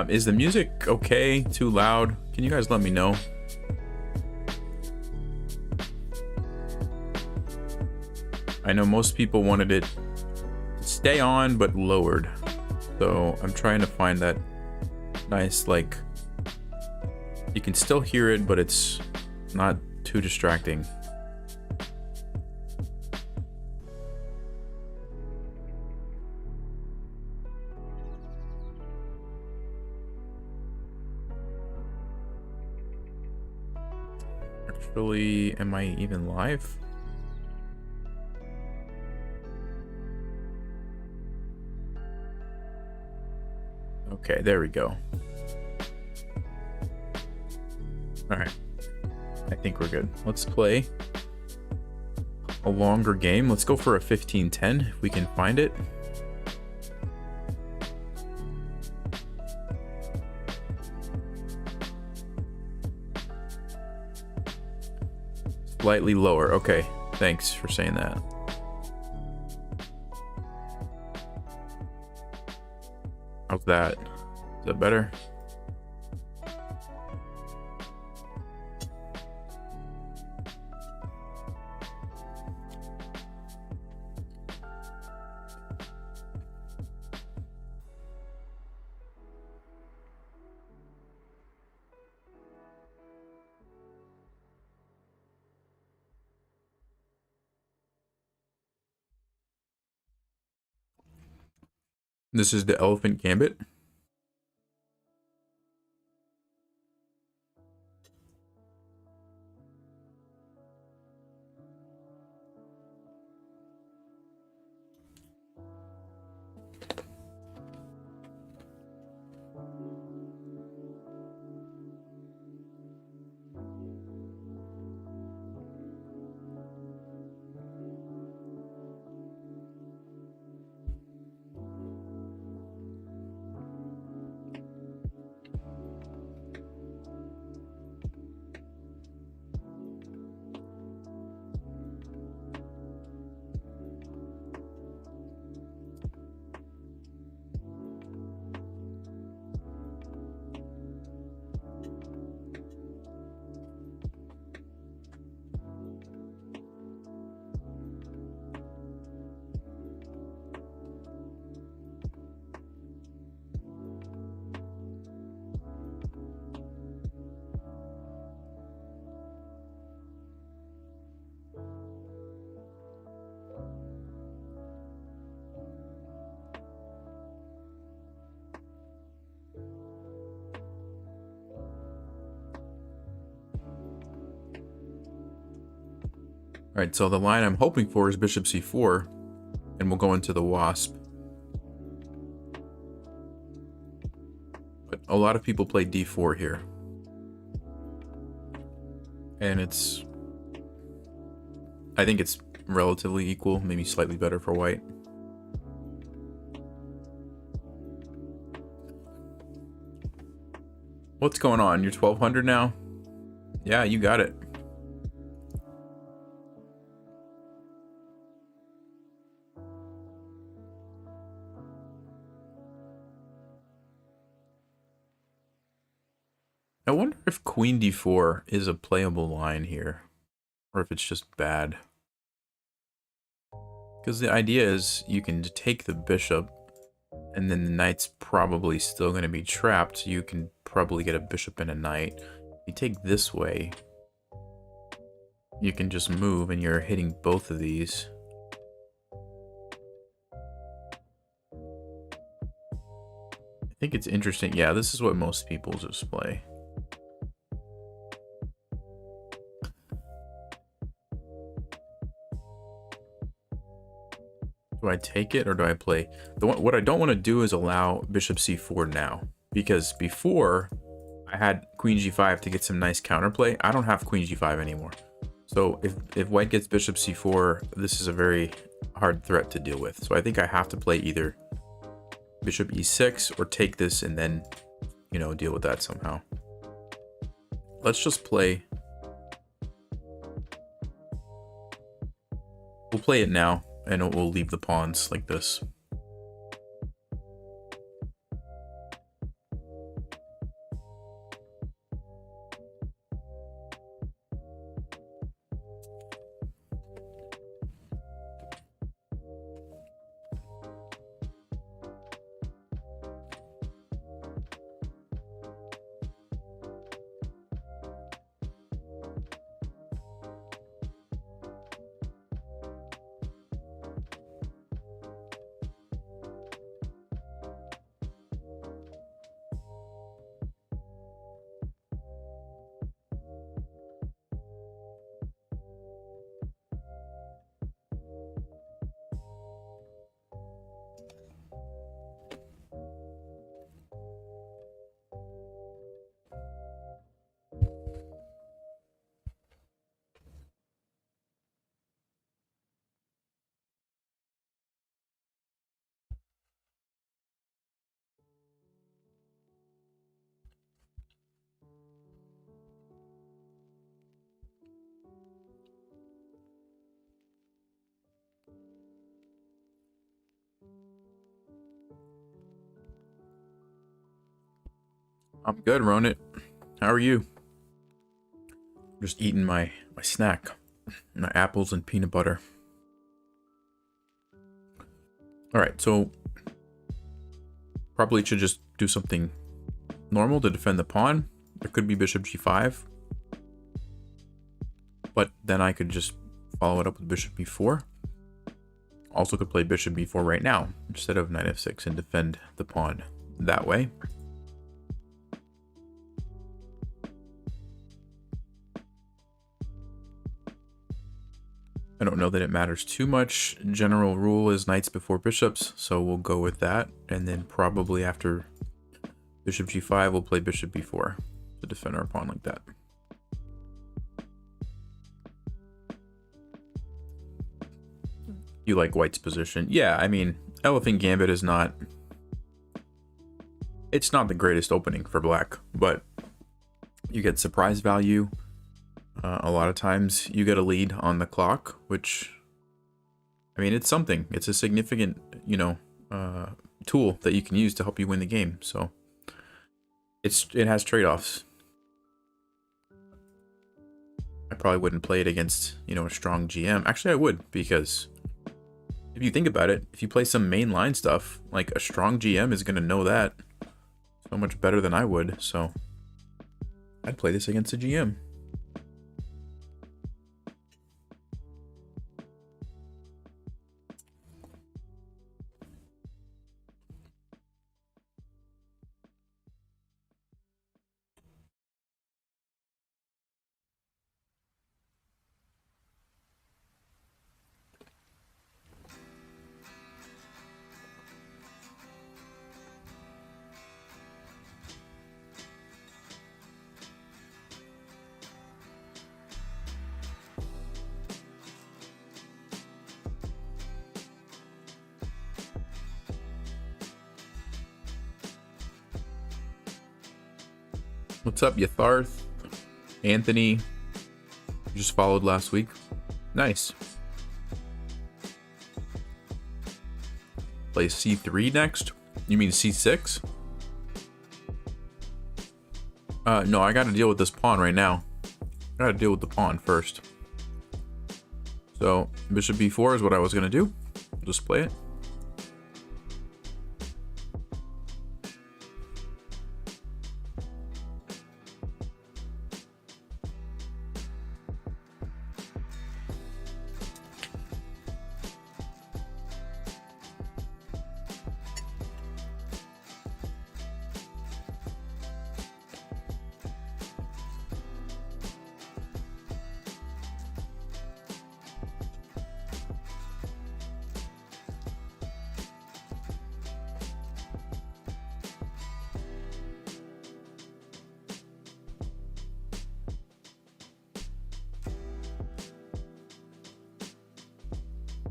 Is the music okay? Too loud? Can you guys let me know? I know most people wanted it to stay on, but lowered. So I'm trying to find that nice, like, you can still hear it, but it's not too distracting. Actually, am I even live? Okay, there we go. Alright. I think we're good. Let's play a longer game. Let's go for a 15-10 if we can find it. Slightly lower. Okay, thanks for saying that. How's that? Is that better? This is the Elephant Gambit. Alright, so the line I'm hoping for is bishop c4, and we'll go into the wasp. But a lot of people play d4 here. And I think it's relatively equal, maybe slightly better for white. What's going on? You're 1200 now? Yeah, you got it. I wonder if queen d4 is a playable line here, or if it's just bad. Because the idea is you can take the bishop, and then the knight's probably still going to be trapped, so you can probably get a bishop and a knight. If you take this way, you can just move, and you're hitting both of these. I think it's interesting. Yeah, this is what most people just play. Do I take it or do I play? What I don't want to do is allow bishop c4 now, because before I had queen g5 to get some nice counterplay. I don't have queen g5 anymore. So if white gets bishop c4, this is a very hard threat to deal with. So I think I have to play either bishop e6 or take this and then, you know, deal with that somehow. Let's just play. We'll play it now and we'll leave the pawns like this. I'm good, Ronit. How are you? Just eating my snack. My apples and peanut butter. Alright, so probably should just do something normal to defend the pawn. There could be bishop g5. But then I could just follow it up with bishop b4. Also could play bishop b4 right now instead of knight f6 and defend the pawn that way. I don't know that it matters too much. General rule is knights before bishops, so we'll go with that. And then probably after bishop g5, we'll play bishop b4 to defend our pawn like that. You like white's position? Yeah, I mean, Elephant Gambit is not... It's not the greatest opening for black, but you get surprise value. A lot of times you get a lead on the clock, which, I mean, it's something. It's a significant, you know, tool that you can use to help you win the game. So it has trade-offs. I probably wouldn't play it against, you know, a strong GM. Actually, I would, because if you think about it, if you play some mainline stuff, like a strong GM is going to know that so much better than I would. So I'd play this against a GM. What's up, Yatharth? Anthony, just followed last week. Nice. Play c3 next? You mean c6? No, I gotta deal with this pawn right now. I gotta deal with the pawn first. So, bishop b4 is what I was gonna do. Just play it.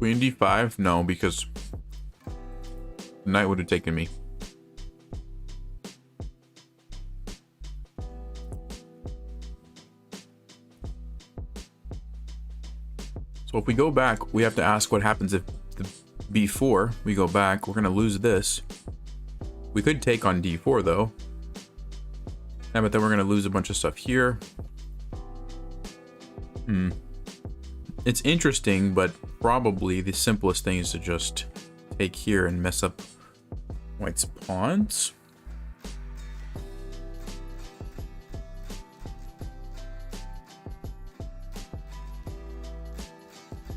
Queen d5? No, because the knight would have taken me. So if we go back, we have to ask what happens if the b4, we go back, we're going to lose this. We could take on d4 though. Yeah, but then we're going to lose a bunch of stuff here. It's interesting, but probably the simplest thing is to just take here and mess up white's pawns.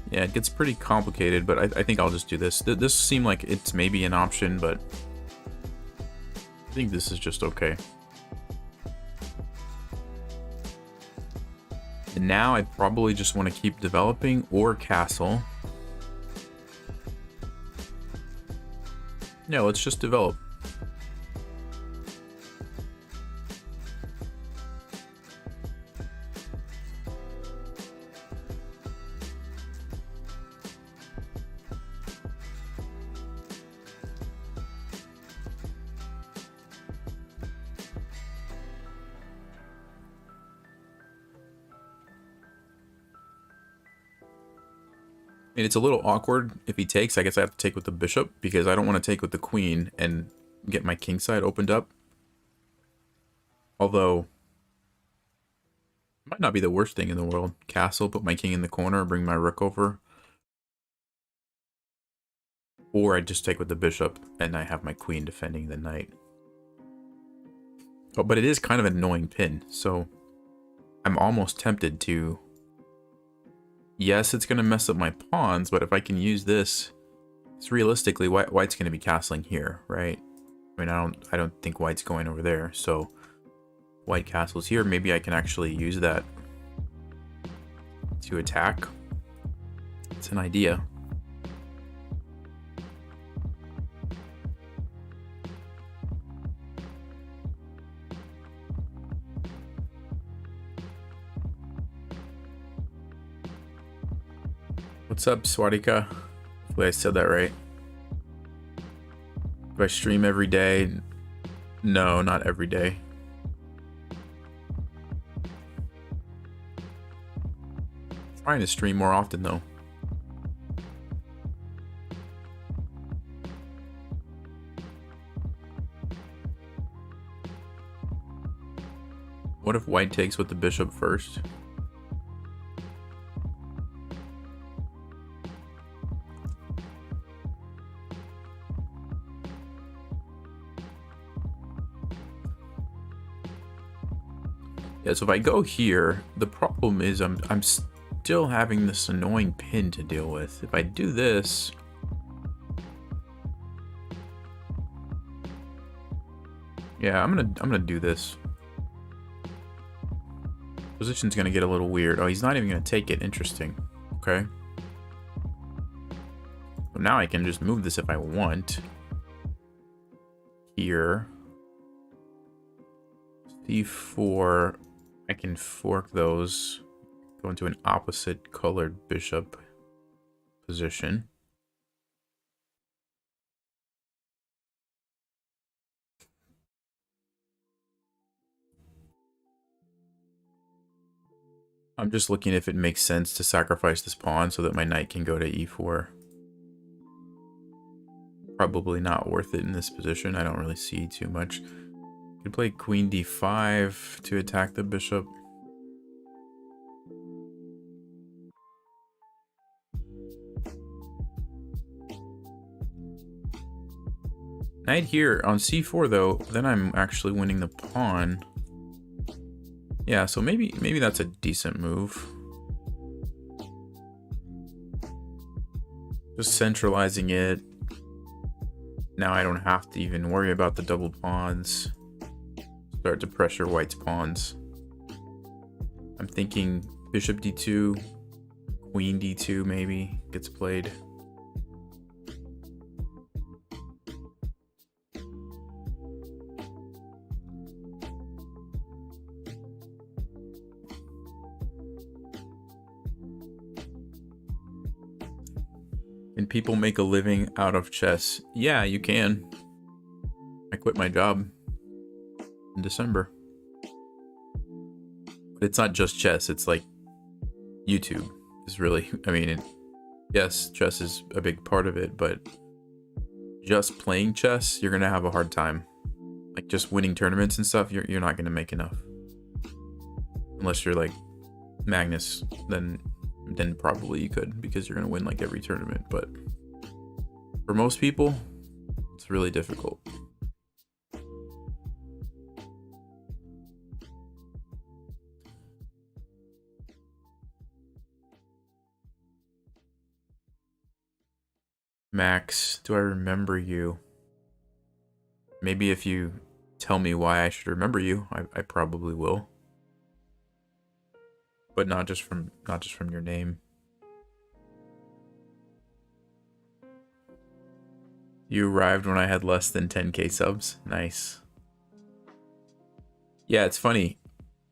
Yeah, it gets pretty complicated, but I think I'll just do this. This seemed like it's maybe an option, but I think this is just okay. And now I probably just want to keep developing or castle. Yeah, let's just develop. And it's a little awkward if he takes. I guess I have to take with the bishop because I don't want to take with the queen and get my king side opened up. Although, it might not be the worst thing in the world. Castle, put my king in the corner, bring my rook over. Or I just take with the bishop and I have my queen defending the knight. Oh, but it is kind of an annoying pin, so I'm almost tempted to... Yes, it's going to mess up my pawns, but if I can use this, it's realistically white's going to be castling here, right? I mean, I don't think white's going over there, so white castles here. Maybe I can actually use that to attack. It's an idea. What's up, Swadika? Hopefully I said that right. Do I stream every day? No, not every day. I'm trying to stream more often though. What if white takes with the bishop first? Yeah, so if I go here, the problem is I'm still having this annoying pin to deal with. If I do this, yeah, I'm gonna do this. Position's gonna get a little weird. Oh, he's not even gonna take it. Interesting. Okay. So now I can just move this if I want. Here. C4. I can fork those, go into an opposite colored bishop position. I'm just looking if it makes sense to sacrifice this pawn so that my knight can go to e4. Probably not worth it in this position. I don't really see too much. You could play queen d5 to attack the bishop. Knight here on c4 though, then I'm actually winning the pawn. Yeah, so maybe that's a decent move. Just centralizing it. Now I don't have to even worry about the double pawns. Start to pressure white's pawns. I'm thinking bishop d2, queen d2 maybe gets played. Can people make a living out of chess? Yeah, you can. I quit my job in December. But it's not just chess, it's like YouTube is really, I mean, yes, chess is a big part of it, but just playing chess, you're gonna have a hard time. Like just winning tournaments and stuff, you're not gonna make enough. Unless you're like Magnus, then probably you could, because you're gonna win like every tournament. But for most people, it's really difficult. Max, do I remember you? Maybe if you tell me why I should remember you, I probably will. But not just from your name. You arrived when I had less than 10k subs. Nice. Yeah, it's funny.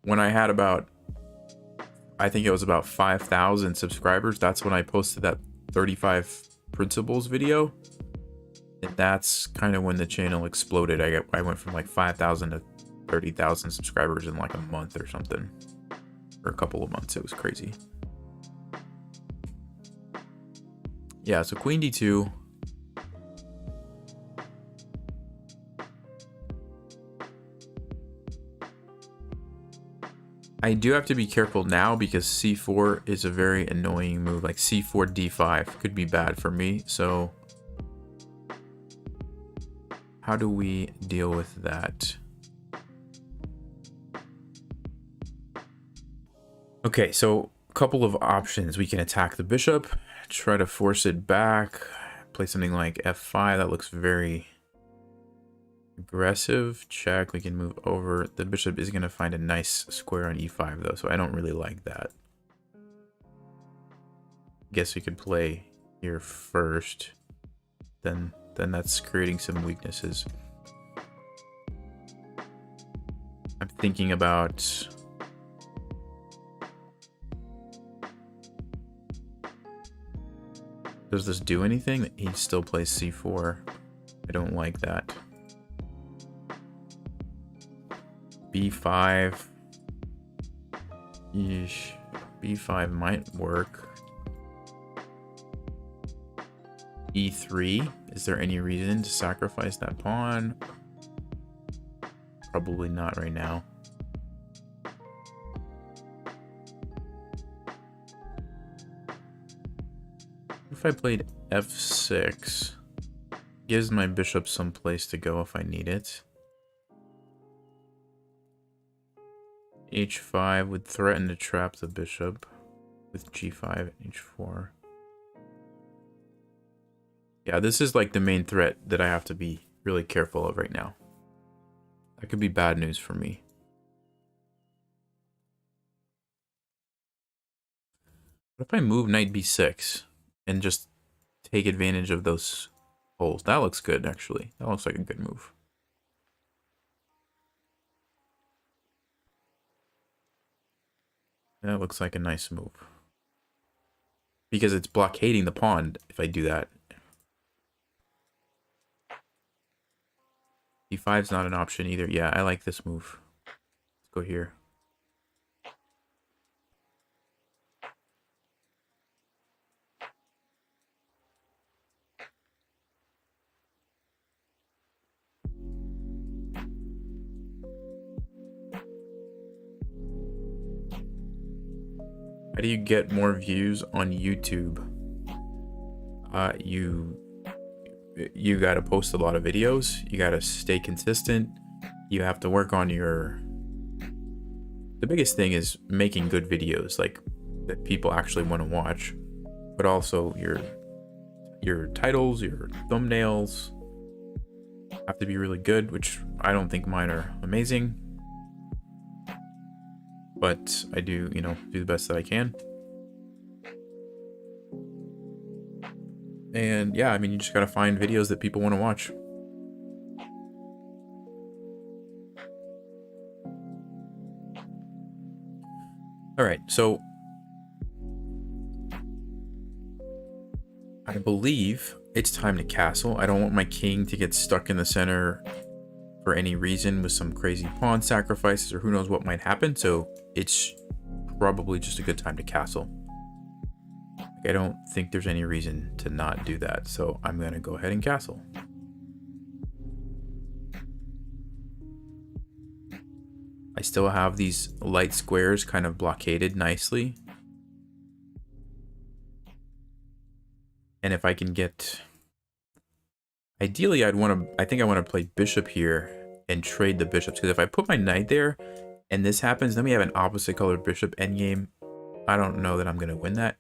When I had about, I think it was about 5,000 subscribers, that's when I posted that 35 principles video. And that's kind of when the channel exploded. I went from like 5,000 to 30,000 subscribers in like a month or something. For a couple of months. It was crazy. Yeah, so Queen D2. I do have to be careful now because C4 is a very annoying move. Like C4 D5 could be bad for me. So how do we deal with that? Okay, so a couple of options. We can attack the bishop, try to force it back, play something like F5. That looks very aggressive. Check. We can move over. The bishop is going to find a nice square on E5 though, so I don't really like that. Guess we could play here first. Then that's creating some weaknesses. I'm thinking about does this do anything? He still plays C4. I don't like that. B5. Yeesh. B5 might work. E3. Is there any reason to sacrifice that pawn? Probably not right now. If I played F6, gives my bishop some place to go if I need it. H5 would threaten to trap the bishop with G5 and H4. Yeah, this is like the main threat that I have to be really careful of right now. That could be bad news for me. What if I move knight B6 and just take advantage of those holes? That looks good, actually. That looks like a good move. That looks like a nice move. Because it's blockading the pawn if I do that. D5 is not an option either. Yeah, I like this move. Let's go here. How do you get more views on YouTube? You got to post a lot of videos. You got to stay consistent. You have to work on your... The biggest thing is making good videos, like that people actually want to watch, but also your titles, your thumbnails have to be really good, which I don't think mine are amazing, but I do, do the best that I can. And yeah, I mean, you just gotta find videos that people want to watch. All right, so I believe it's time to castle. I don't want my king to get stuck in the center for any reason with some crazy pawn sacrifices or who knows what might happen, so it's probably just a good time to castle. I don't think there's any reason to not do that, so I'm going to go ahead and castle. I still have these light squares kind of blockaded nicely. And if I can get... Ideally, I think I want to play bishop here and trade the bishops, because if I put my knight there and this happens, then we have an opposite colored bishop endgame. I don't know that I'm going to win that.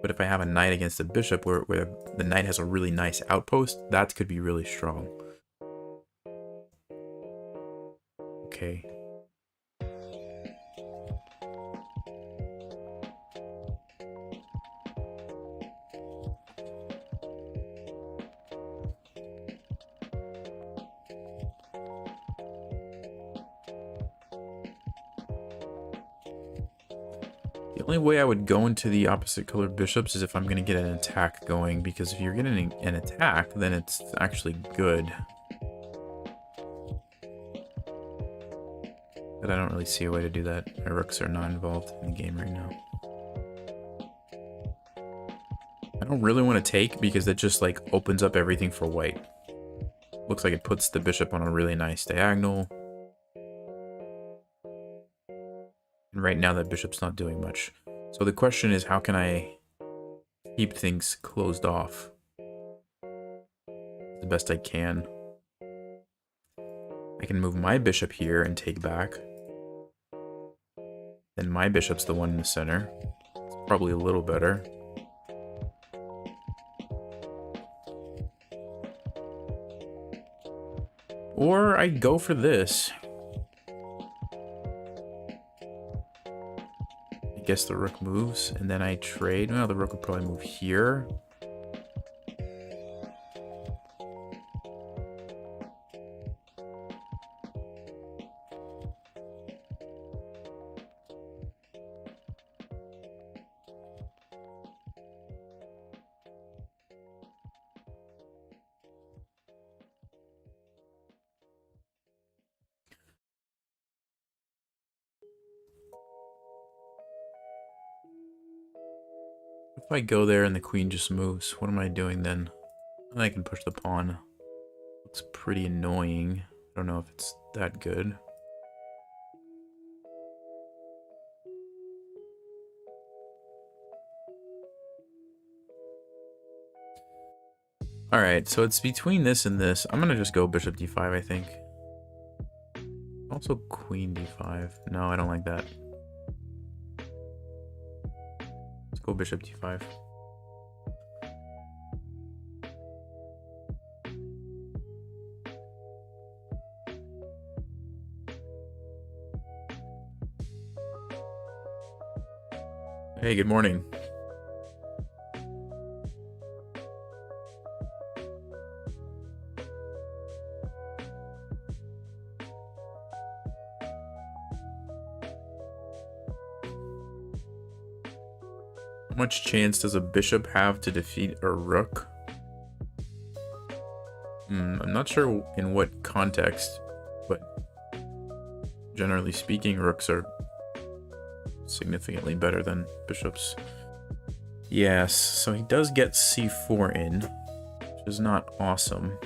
But if I have a knight against a bishop where the knight has a really nice outpost, that could be really strong. Okay. The only way I would go into the opposite colored bishops is if I'm going to get an attack going, because if you're getting an attack, then it's actually good. But I don't really see a way to do that. My rooks are not involved in the game right now. I don't really want to take because that just like opens up everything for white. Looks like it puts the bishop on a really nice diagonal. And right now that bishop's not doing much. So the question is, how can I keep things closed off the best I can? I can move my bishop here and take back. Then my bishop's the one in the center. It's probably a little better. Or I go for this. I guess the rook moves, and then I trade. Well, the rook would probably move here. If I go there and the queen just moves, what am I doing then? And I can push the pawn. Looks pretty annoying. I don't know if it's that good. Alright, so it's between this and this. I'm gonna just go bishop d5, I think. Also queen d5. No, I don't like that. Let's go bishop d5. Hey, good morning. How much chance does a bishop have to defeat a rook? I'm not sure in what context, but generally speaking, rooks are significantly better than bishops. Yes, so he does get c4 in, which is not awesome.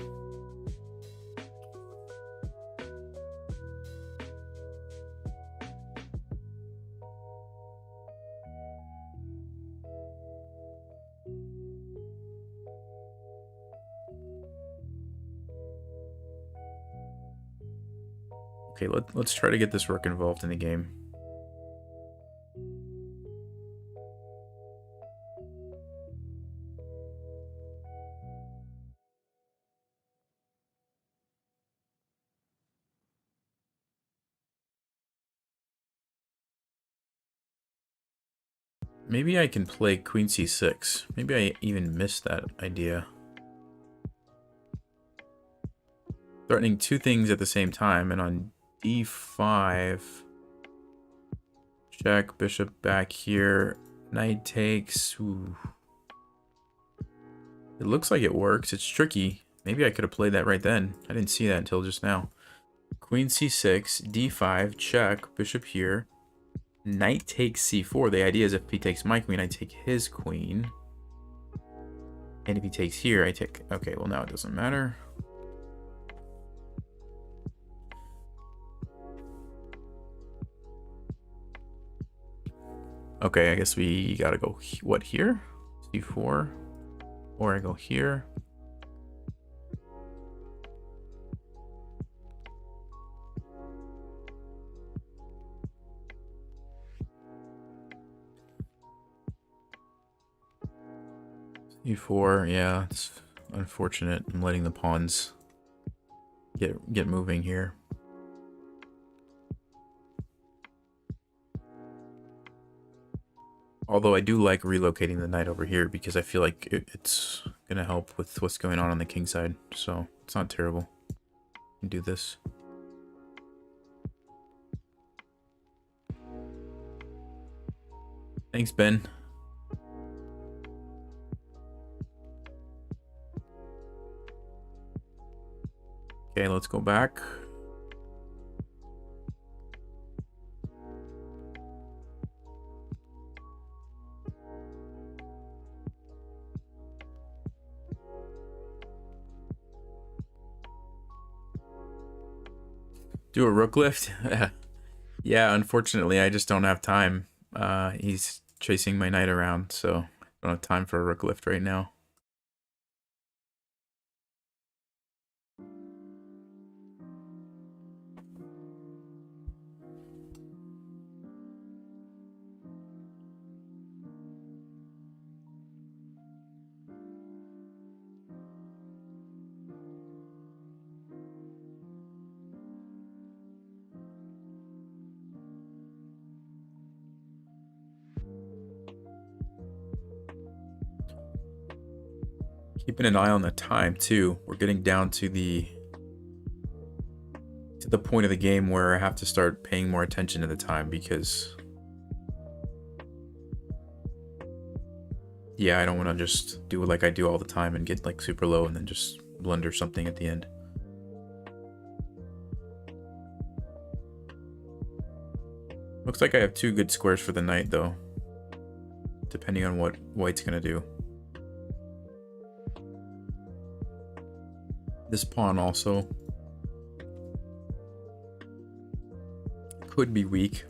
Okay, let's try to get this rook involved in the game. Maybe I can play queen c6. Maybe I even missed that idea. Threatening two things at the same time, and on d5, check, bishop back here, knight takes. Ooh. It looks like it works. It's tricky. Maybe I could have played that right then. I didn't see that until just now. Queen c6, d5, check, bishop here. Knight takes c4. The idea is if he takes my queen, I take his queen. And if he takes here, I take... Okay, well now it doesn't matter. Okay, I guess we gotta go, what, here? c4. Or I go here. e4, yeah, it's unfortunate. I'm letting the pawns get moving here. Although I do like relocating the knight over here because I feel like it's gonna help with what's going on the king side. So it's not terrible. I can do this. Thanks, Ben. Okay, let's go back. Do a rook lift? Yeah, unfortunately, I just don't have time. He's chasing my knight around, so I don't have time for a rook lift right now. Keeping an eye on the time too. We're getting down to the point of the game where I have to start paying more attention to the time because yeah, I don't want to just do it like I do all the time and get like super low and then just blunder something at the end. Looks like I have two good squares for the knight though, depending on what white's gonna do. This pawn also could be weak.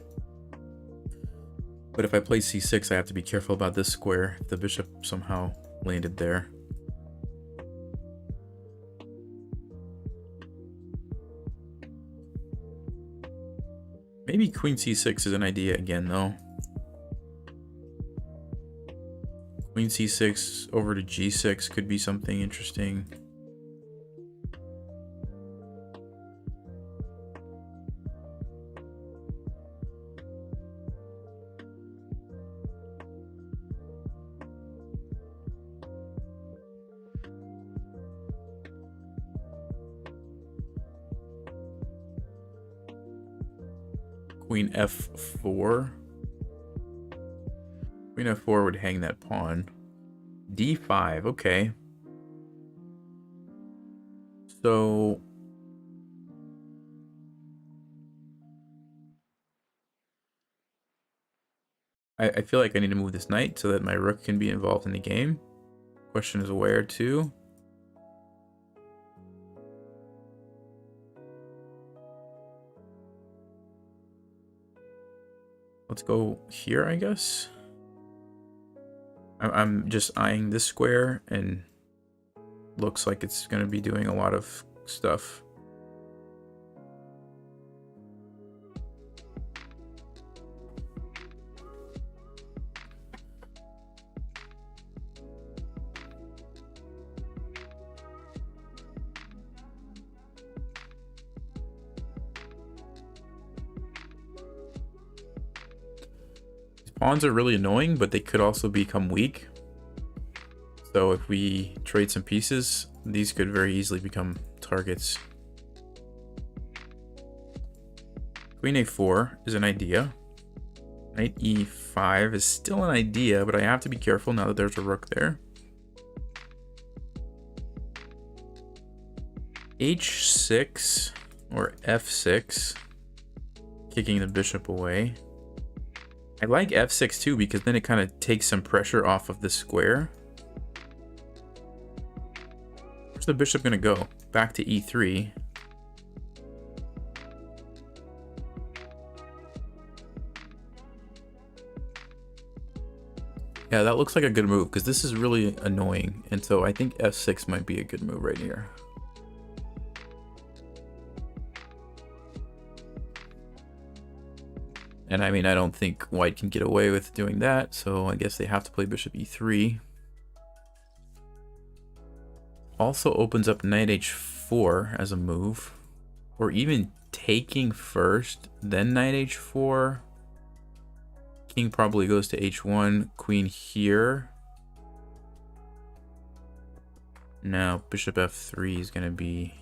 But if I play c6, I have to be careful about this square if the bishop somehow landed there. Maybe queen c6 is an idea again, though. Queen c6 over to g6 could be something interesting. Queen f4. Queen f4 would hang that pawn. d5, okay. So I feel like I need to move this knight so that my rook can be involved in the game. Question is where to? Let's go here, I guess. I'm just eyeing this square and looks like it's going to be doing a lot of stuff. Pawns are really annoying, but they could also become weak. So if we trade some pieces, these could very easily become targets. Queen a4 is an idea. Knight e5 is still an idea, but I have to be careful now that there's a rook there. h6 or f6, kicking the bishop away. I like f6 too because then it kind of takes some pressure off of the square. Where's the bishop going to go? Back to e3. Yeah, that looks like a good move because this is really annoying. And so I think f6 might be a good move right here. And I mean, I don't think white can get away with doing that. So I guess they have to play bishop e3. Also opens up knight h4 as a move. Or even taking first, then knight h4. King probably goes to h1, queen here. Now bishop f3 is going to be...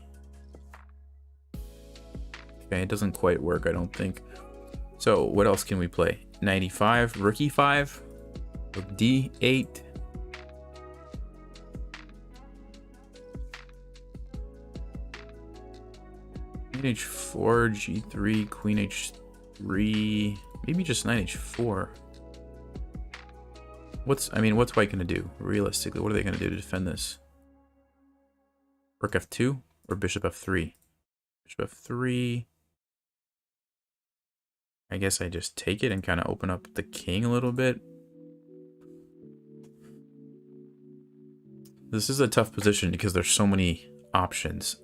Okay, it doesn't quite work, I don't think. So what else can we play? Knight e5, rook e5, rook d8. Knight h4, g3, queen h3, maybe just knight h4. What's white gonna do? Realistically, what are they gonna do to defend this? Rook f2 or bishop f3? Bishop f3. I guess I just take it and kind of open up the king a little bit. This is a tough position because there's so many options.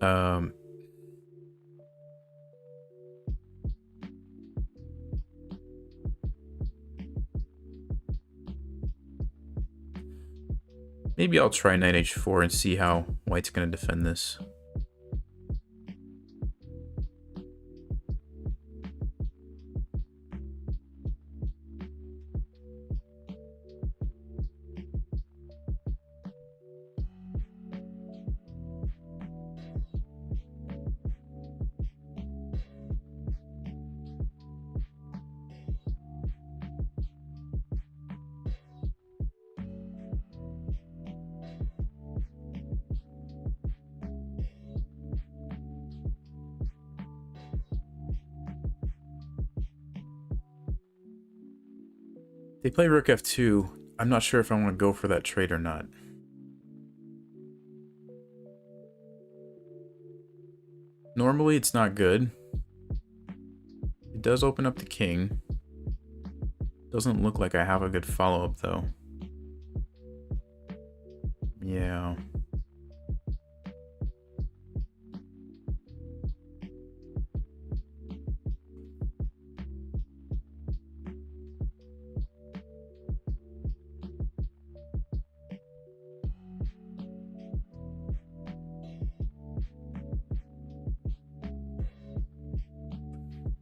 Maybe I'll try knight h4 and see how white's going to defend this. They play rook f2. I'm not sure if I want to go for that trade or not. Normally it's not good. It does open up the king. Doesn't look like I have a good follow-up though. Yeah.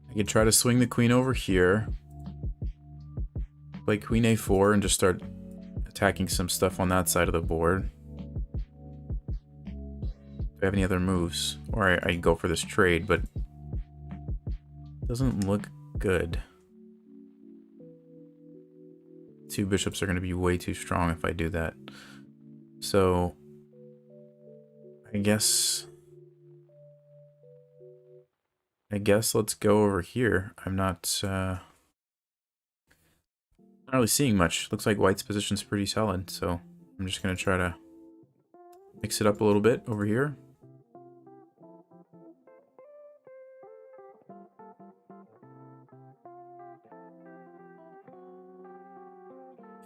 I could try to swing the queen over here. Play queen a4 and just start attacking some stuff on that side of the board. Do I have any other moves? Or I go for this trade, but it doesn't look good. Two bishops are going to be way too strong if I do that. So I guess let's go over here. I'm not really seeing much. Looks like white's position's pretty solid, so I'm just gonna try to mix it up a little bit over here.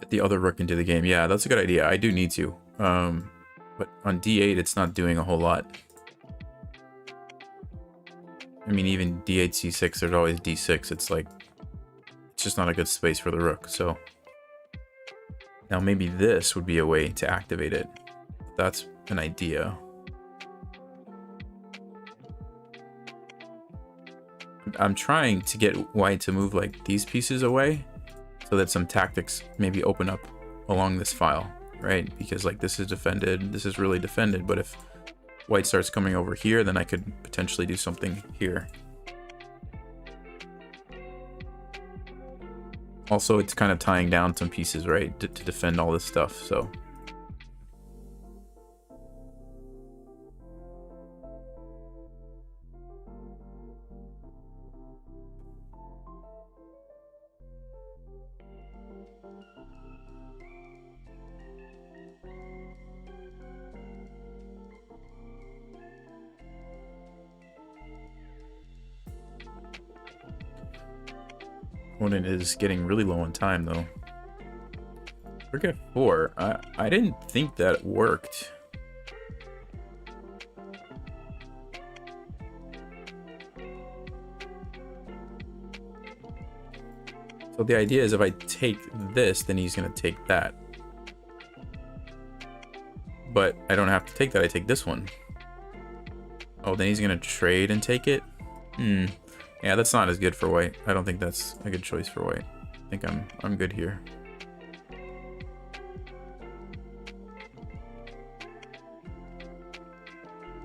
Get the other rook into the game. Yeah, that's a good idea. I do need to. But on d8, it's not doing a whole lot. I mean, even d8, c6, there's always d6. It's like, it's just not a good space for the rook. So now maybe this would be a way to activate it. That's an idea. I'm trying to get white to move like these pieces away so that some tactics maybe open up along this file, right? Because like this is defended, this is really defended, but if white starts coming over here, then I could potentially do something here. Also, it's kind of tying down some pieces, right, to defend all this stuff, so. opponent is getting really low on time, though. Rook f4. I didn't think that worked. So the idea is if I take this, then he's going to take that. But I don't have to take that, I take this one. Oh, then he's going to trade and take it? Yeah, that's not as good for white. I don't think that's a good choice for white. I think I'm good here.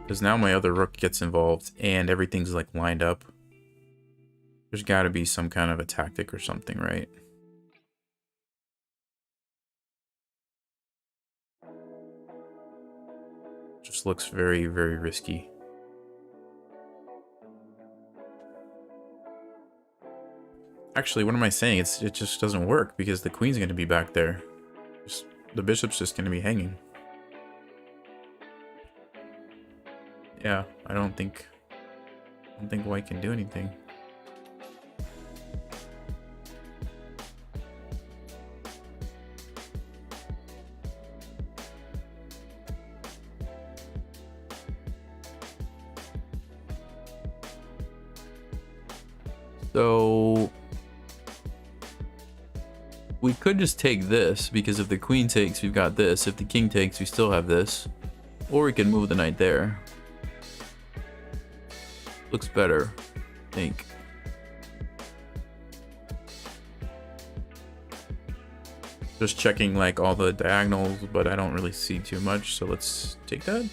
Because now my other rook gets involved and everything's like lined up. There's got to be some kind of a tactic or something, right? Just looks very, very risky. Actually, what am I saying? It just doesn't work because the queen's going to be back there. The bishop's just going to be hanging. Yeah, I don't think white can do anything. So we could just take this, because if the queen takes, we've got this. If the king takes, we still have this. Or we can move the knight there. Looks better, I think. Just checking like all the diagonals, but I don't really see too much, so let's take that.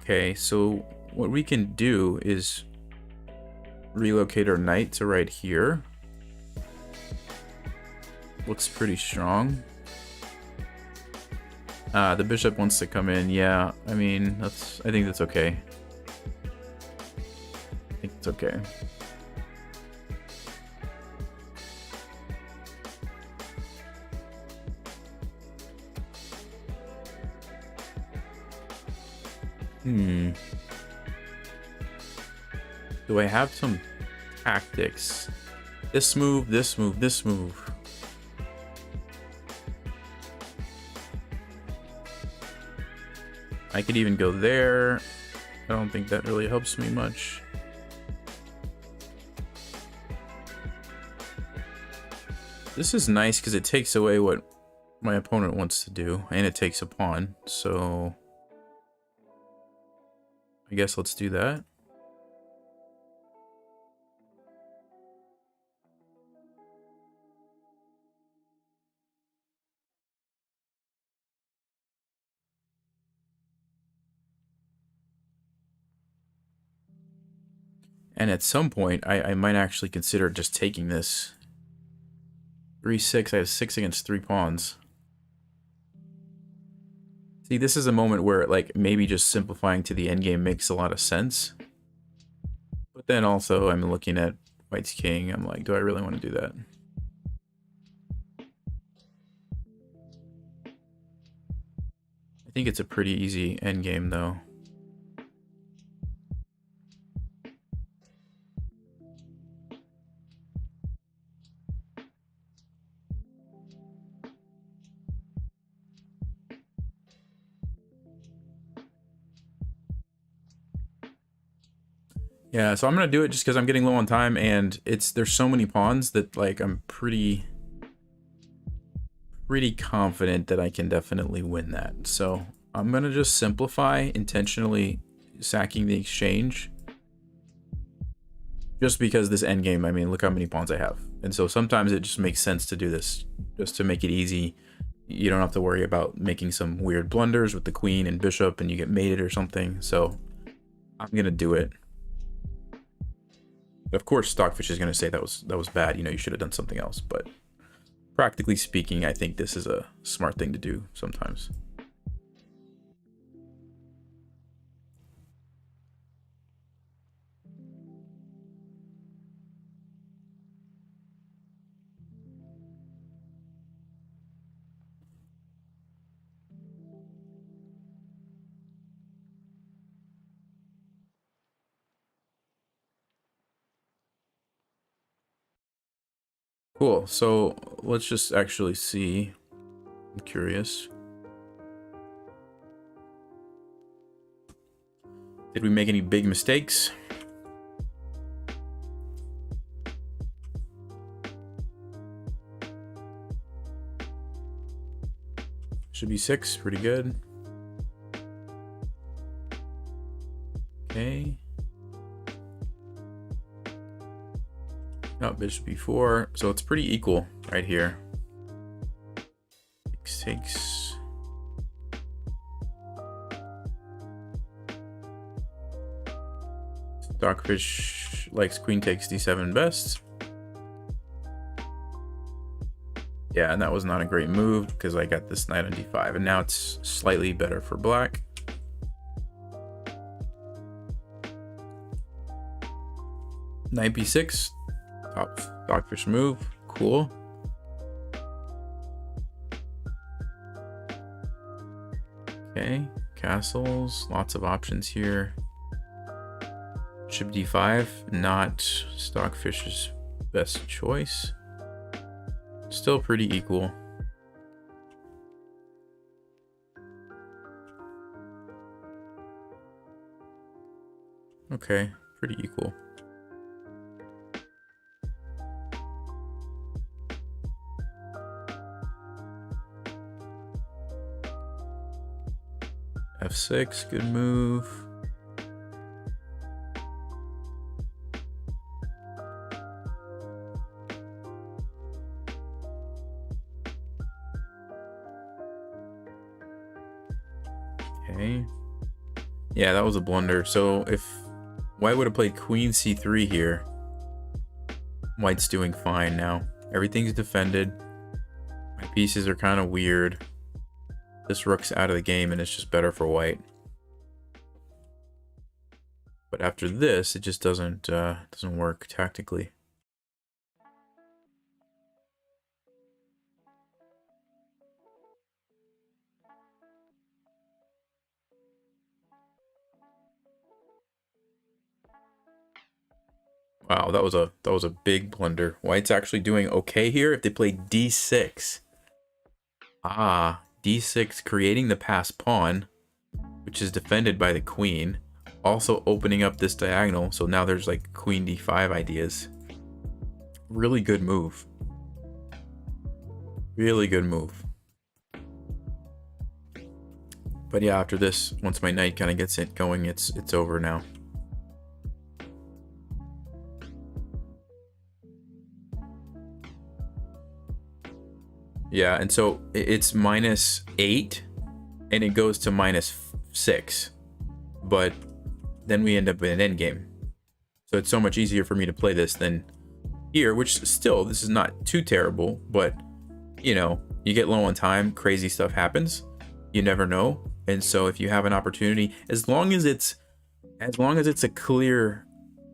Okay, so what we can do is relocate our knight to right here. Looks pretty strong. The bishop wants to come in. Yeah, I mean, I think that's okay. I think it's okay. Do I have some tactics? This move, this move, this move. I could even go there. I don't think that really helps me much. This is nice because it takes away what my opponent wants to do, and it takes a pawn, so I guess let's do that. And at some point, I might actually consider just taking this. 3-6, I have 6 against 3 pawns. See, this is a moment where, like, maybe just simplifying to the endgame makes a lot of sense. But then also, I'm looking at white's king. I'm like, do I really want to do that? I think it's a pretty easy endgame, though. Yeah, so I'm gonna do it just because I'm getting low on time, and there's so many pawns that like I'm pretty confident that I can definitely win that. So I'm gonna just simplify, intentionally sacking the exchange, just because this endgame, I mean, look how many pawns I have, and so sometimes it just makes sense to do this just to make it easy. You don't have to worry about making some weird blunders with the queen and bishop, and you get mated or something. So I'm gonna do it. Of course, Stockfish is going to say that was bad. You know, you should have done something else. But practically speaking, I think this is a smart thing to do sometimes. Cool. So let's just actually see. I'm curious. Did we make any big mistakes? Should be 6. Pretty good. Okay. Oh, bishop b4. So it's pretty equal right here. 6 takes. Stockfish likes queen takes d7 best. Yeah, and that was not a great move because I got this knight on d5, and now it's slightly better for black. Knight b6, top stockfish move, cool. Okay, castles, lots of options here. Bishop d5, not stockfish's best choice. Still pretty equal. Okay, pretty equal. f6, good move. Okay. Yeah, that was a blunder. So if white would have played queen c3 here, white's doing fine now. Everything's defended. My pieces are kind of weird. This rook's out of the game and it's just better for white. But after this, it just doesn't work tactically. Wow, that was a big blunder. White's actually doing okay here if they play d6. Ah, d6 creating the passed pawn, which is defended by the queen, also opening up this diagonal, so now there's like queen d5 ideas. Really good move. Really good move. But yeah, after this, once my knight kind of gets it going, it's over now. Yeah, and so it's -8 and it goes to -6, but then we end up in an endgame. So it's so much easier for me to play this than here, which still, this is not too terrible, but you know, you get low on time, crazy stuff happens. You never know. And so if you have an opportunity, as long as it's a clear,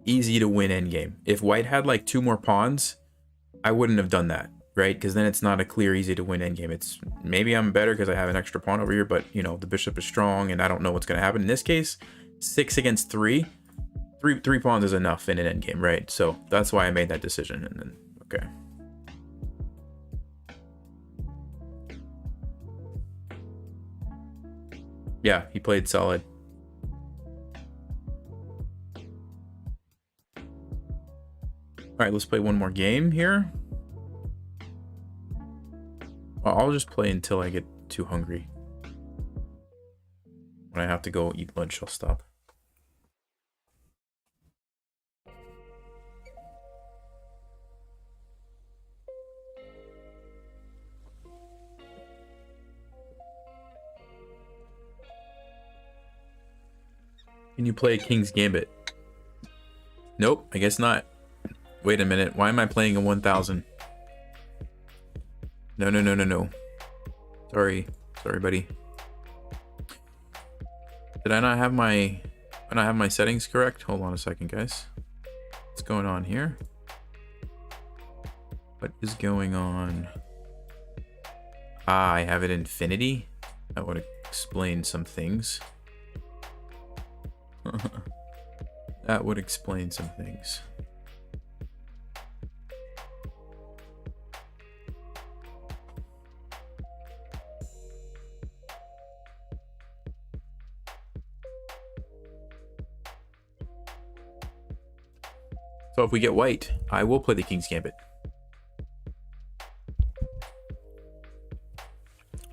easy to win endgame. If white had like 2 more pawns, I wouldn't have done that, right? Because then it's not a clear, easy to win endgame. It's maybe I'm better because I have an extra pawn over here, but you know, the bishop is strong and I don't know what's going to happen. In this case, 6 against 3, three pawns is enough in an endgame, right? So that's why I made that decision. And then, okay. Yeah, he played solid. All right, let's play one more game here. Well, I'll just play until I get too hungry. When I have to go eat lunch, I'll stop. Can you play King's Gambit? Nope, I guess not. Wait a minute, why am I playing a 1000? No. Sorry, buddy. Did I not have my settings correct? Hold on a second, guys. What's going on here? What is going on? Ah, I have it infinity. That would explain some things. That would explain some things. So if we get white, I will play the King's Gambit.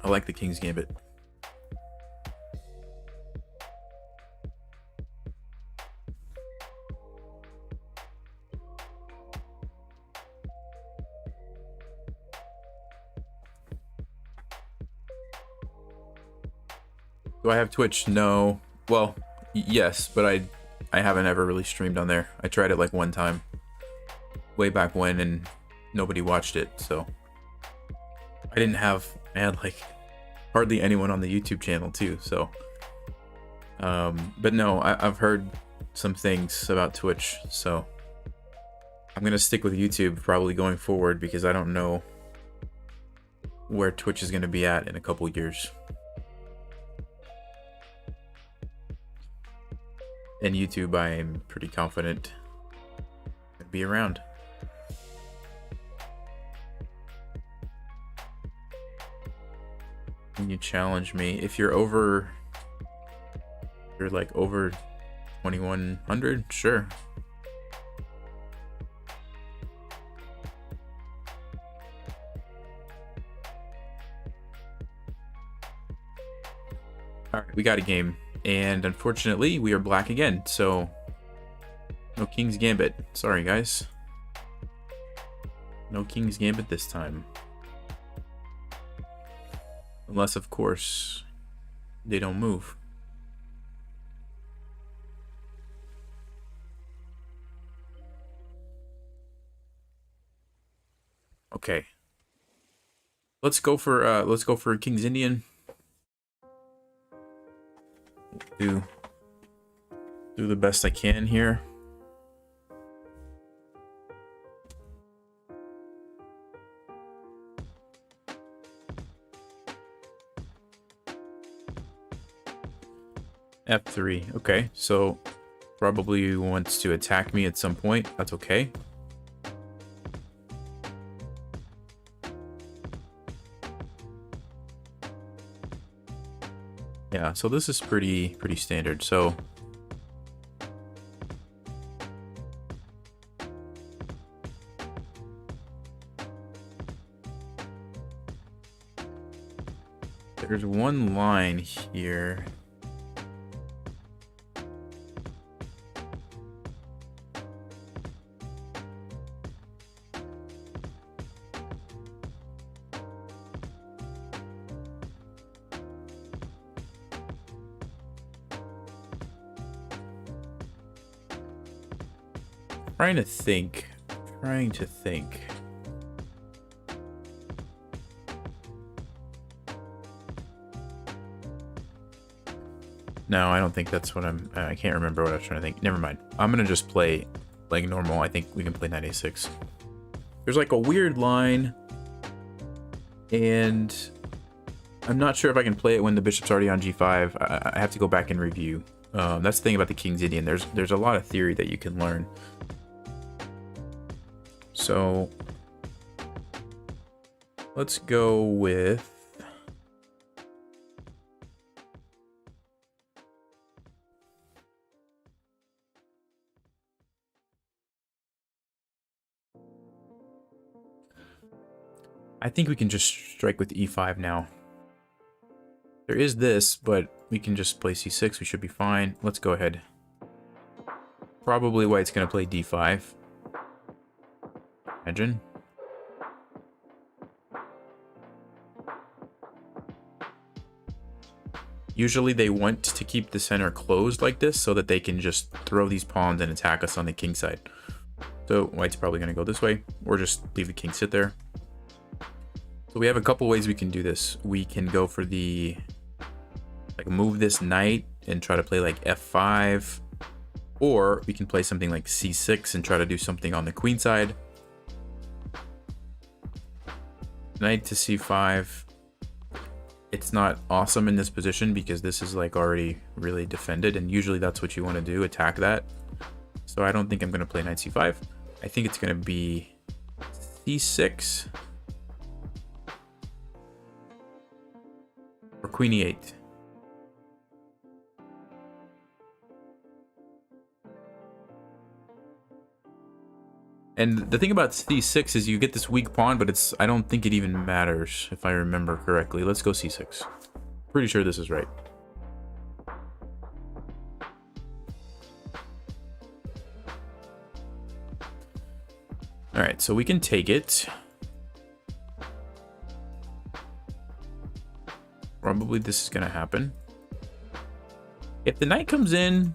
I like the King's Gambit. Do I have Twitch? No. Well, yes, but I haven't ever really streamed on there. I tried it like one time, way back when, and nobody watched it, so I had like hardly anyone on the YouTube channel too, so but no, I've heard some things about Twitch, so I'm gonna stick with YouTube probably going forward, because I don't know where Twitch is gonna be at in a couple years. And YouTube, I'm pretty confident it'll be around. Can you challenge me if you're like over 2100? Sure. All right, we got a game, and unfortunately we are black again, so no King's Gambit. Sorry guys, no King's Gambit this time. Unless, of course, they don't move. Okay. Let's go for King's Indian. Do the best I can here. F3. Okay, so probably wants to attack me at some point. That's okay. Yeah, so this is pretty standard. So there's one line here. Trying to think. No, I don't think that's what I can't remember what I was trying to think. Never mind. I'm gonna just play like normal. I think we can play knight a6. There's like a weird line, and I'm not sure if I can play it when the bishop's already on g5. I have to go back and review. That's the thing about the King's Indian. There's a lot of theory that you can learn. So let's go with I think we can just strike with e5 now. There is this, but we can just play c6. We should be fine. Let's go ahead. Probably white's going to play d5. Imagine. Usually they want to keep the center closed like this so that they can just throw these pawns and attack us on the king side. So white's probably going to go this way, or just leave the king sit there. So we have a couple ways we can do this. We can go for the, like, move this knight and try to play like f5, or we can play something like c6 and try to do something on the queen side. Knight to c5. It's not awesome in this position because this is like already really defended, and usually that's what you want to do, attack that. So I don't think I'm going to play knight c5. I think it's going to be c6 or queen e8. And the thing about c6 is you get this weak pawn, but I don't think it even matters, if I remember correctly. Let's go c6. Pretty sure this is right. Alright, so we can take it. Probably this is going to happen. If the knight comes in,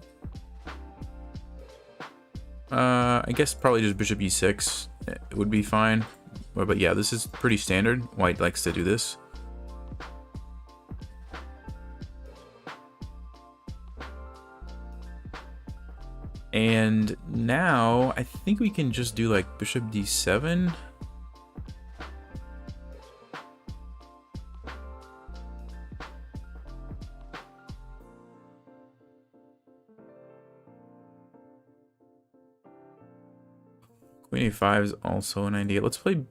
I guess probably just bishop e6 would be fine. But yeah, this is pretty standard. White likes to do this. And now I think we can just do like bishop d7. Queen a5 is also an idea. Let's play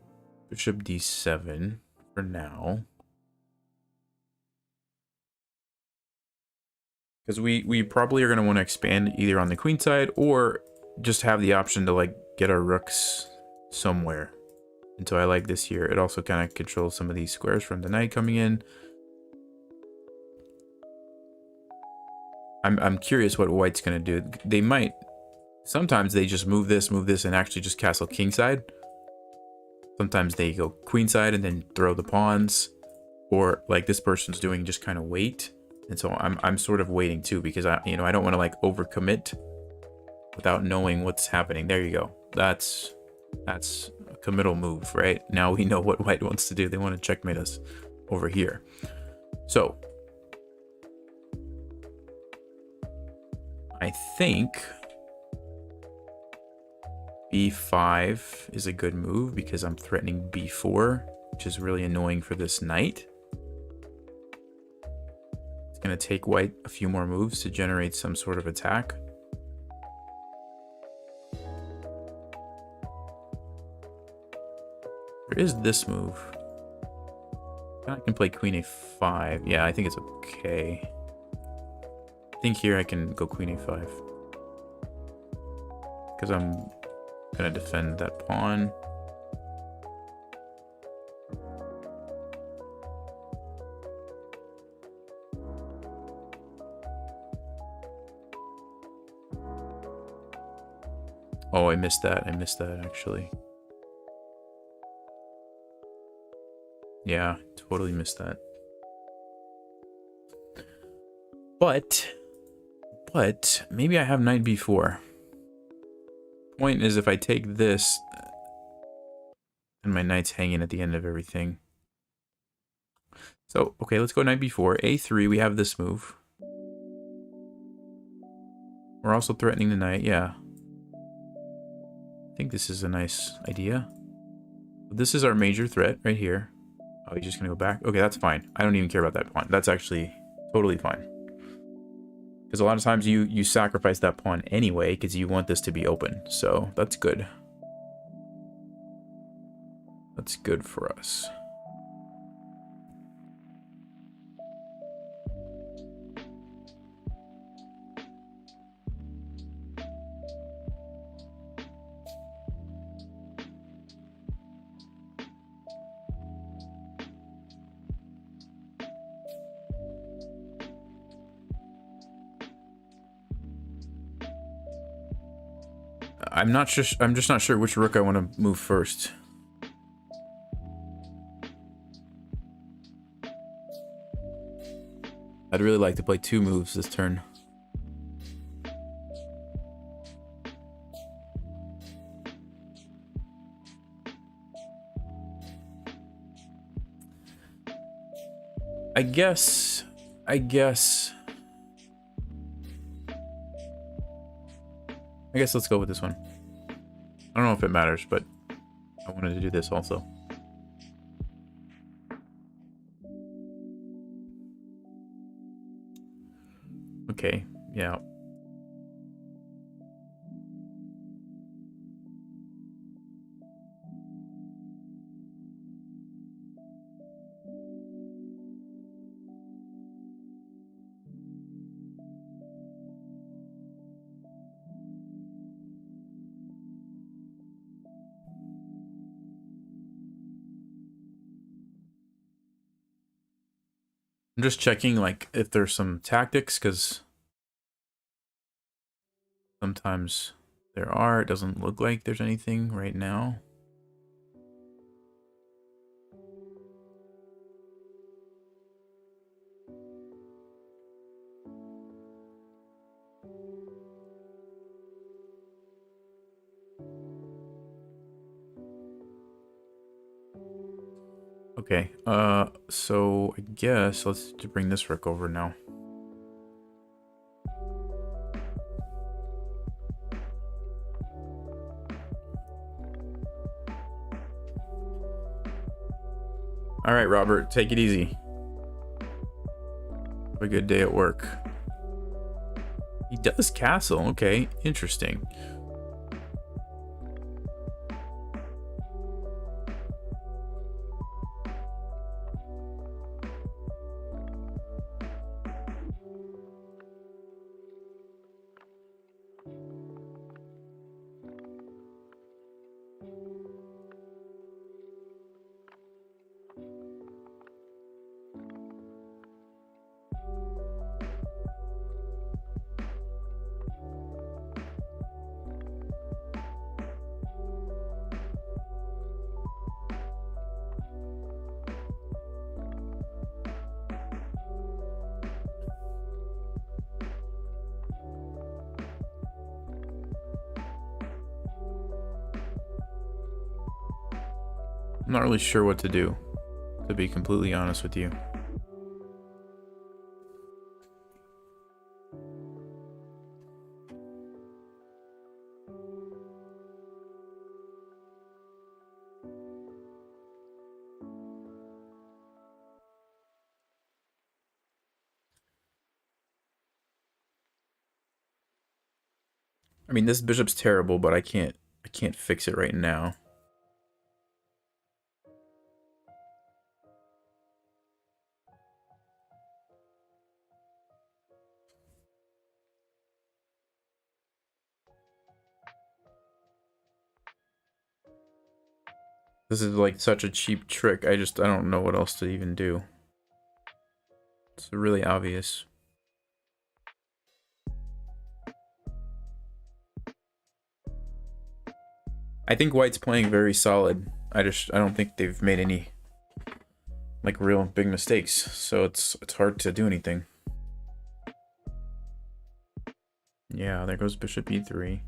bishop d7 for now. Because we probably are going to want to expand either on the queen side or just have the option to like get our rooks somewhere. And so I like this here. It also kind of controls some of these squares from the knight coming in. I'm curious what white's going to do. They might... Sometimes they just move this, and actually just castle kingside. Sometimes they go queenside and then throw the pawns. Or like this person's doing, just kind of wait. And so I'm sort of waiting too, because I don't want to like overcommit without knowing what's happening. There you go. That's a committal move, right? Now we know what white wants to do. They want to checkmate us over here. So I think b5 is a good move because I'm threatening b4, which is really annoying for this knight. Going to take white a few more moves to generate some sort of attack. There is this move. I can play queen a5. Yeah, I think it's okay. I think here I can go queen a5 because I'm going to defend that pawn. Oh, I missed that. I missed that, actually. Yeah, totally missed that. But maybe I have knight b4. Point is, if I take this, and my knight's hanging at the end of everything. So, okay, let's go knight b4. a3, we have this move. We're also threatening the knight, yeah. I think this is a nice idea. This is our major threat right here. Oh, he's just gonna go back? Okay, that's fine. I don't even care about that pawn. That's actually totally fine. Because a lot of times you sacrifice that pawn anyway because you want this to be open. So that's good. That's good for us. I'm not sure. I'm just not sure which rook I want to move first. I'd really like to play two moves this turn. I guess let's go with this one. I don't know if it matters, but I wanted to do this also. Okay, yeah. just checking, like, if there's some tactics, because sometimes there are. It doesn't look like there's anything right now. Okay, so I guess let's bring this Rick over now. All right, Robert, take it easy. Have a good day at work. He does castle. Okay, interesting. I'm not really sure what to do, to be completely honest with you. I mean, this bishop's terrible, but I can't fix it right now. This is like such a cheap trick. I don't know what else to even do. It's really obvious. I think White's playing very solid. I don't think they've made any like real big mistakes, so it's hard to do anything. Yeah, there goes bishop e3.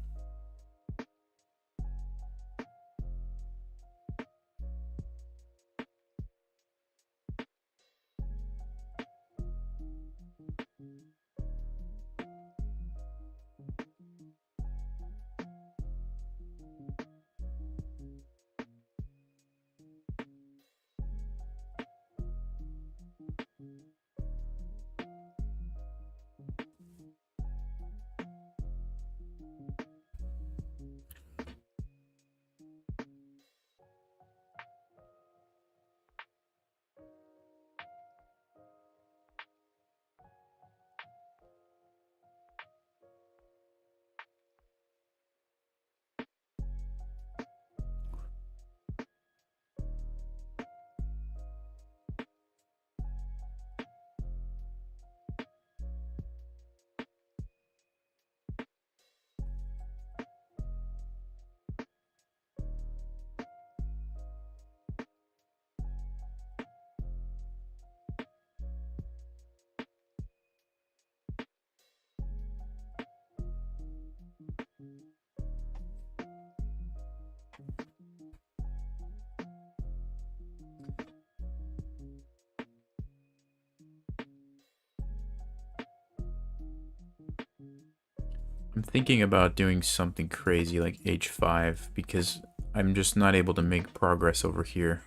I'm thinking about doing something crazy like h5 because I'm just not able to make progress over here.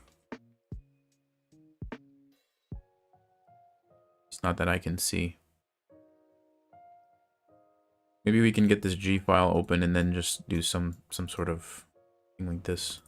It's not that I can see. Maybe we can get this G file open and then just do some sort of thing like this.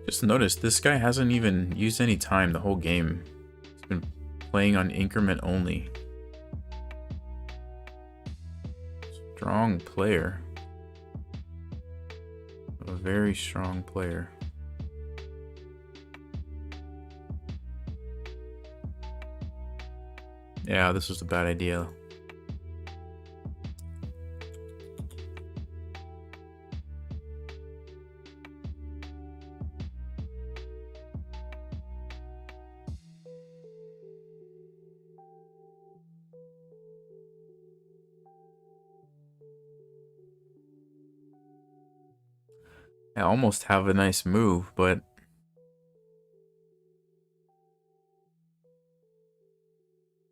Just noticed this guy hasn't even used any time the whole game. He's been playing on increment only. Strong player. A very strong player. Yeah, this was a bad idea. I almost have a nice move, but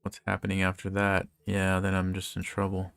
what's happening after that? Yeah, then I'm just in trouble.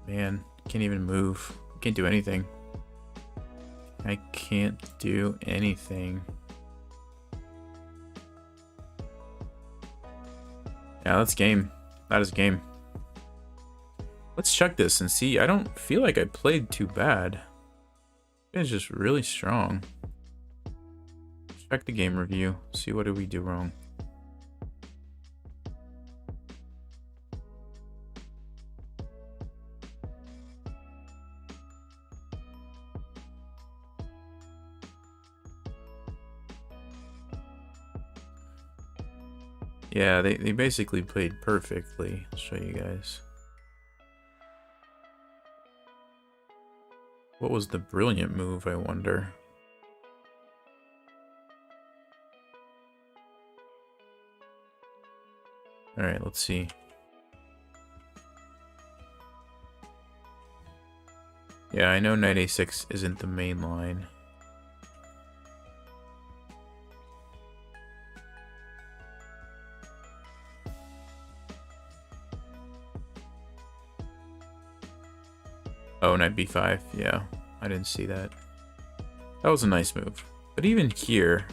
Man, can't even move. Can't do anything. I can't do anything. Yeah, that's game. That is game. Let's check this and see. I don't feel like I played too bad. It's just really strong. Check the game review. See what did we do wrong. Yeah, they basically played perfectly. I'll show you guys. What was the brilliant move, I wonder? Alright, let's see. Yeah, I know knight a6 isn't the main line. Oh, knight b5. Yeah, I didn't see that. That was a nice move. But even here...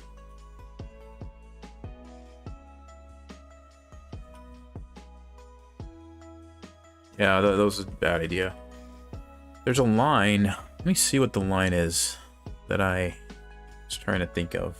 Yeah, that was a bad idea. There's a line. Let me see what the line is that I was trying to think of.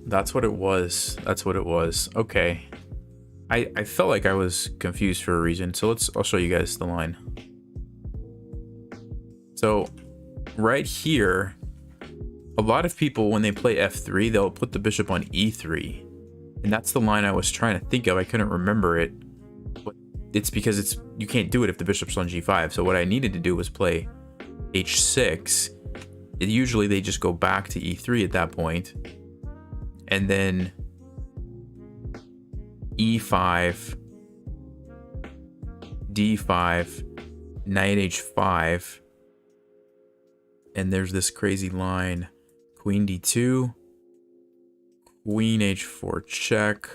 That's what it was. That's what it was. Okay. I felt like I was confused for a reason, so I'll show you guys the line. So right here, a lot of people when they play f3, they'll put the bishop on e3. And that's the line I was trying to think of. I couldn't remember it. But it's because you can't do it if the bishop's on g5. So what I needed to do was play h6. Usually they just go back to e3 at that point. And then E5, D5, knight H5, and there's this crazy line, queen D2, queen H4 check,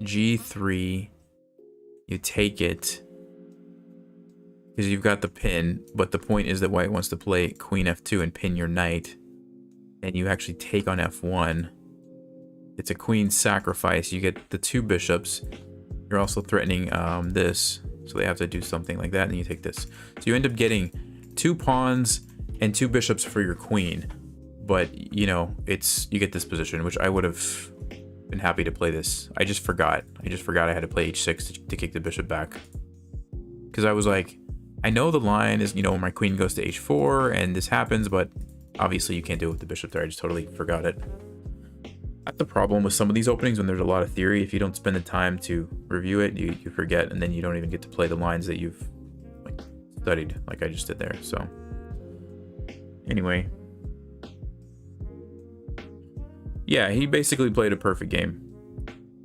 G3, you take it, because you've got the pin, but the point is that white wants to play queen F2 and pin your knight, and you actually take on F1. It's a queen sacrifice. You get the 2 bishops. You're also threatening this, so they have to do something like that, and you take this. So you end up getting 2 pawns and 2 bishops for your queen, but you know, you get this position, which I would have been happy to play this. I just forgot I had to play H6 to kick the bishop back, because I was like, I know the line is, you know, my queen goes to H4 and this happens, but obviously you can't do it with the bishop there. I just totally forgot it. That's the problem with some of these openings when there's a lot of theory. If you don't spend the time to review it, you forget, and then you don't even get to play the lines that you've like studied, like I just did there. So anyway, yeah, he basically played a perfect game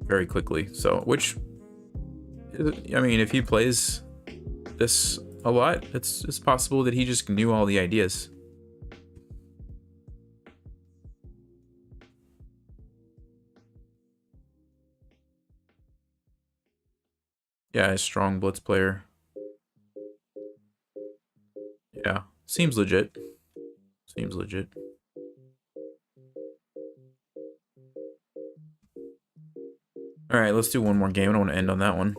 very quickly. So, which, I mean, if he plays this a lot, it's possible that he just knew all the ideas. Yeah, a strong blitz player. Yeah, seems legit. Seems legit. All right, let's do one more game. I don't want to end on that one.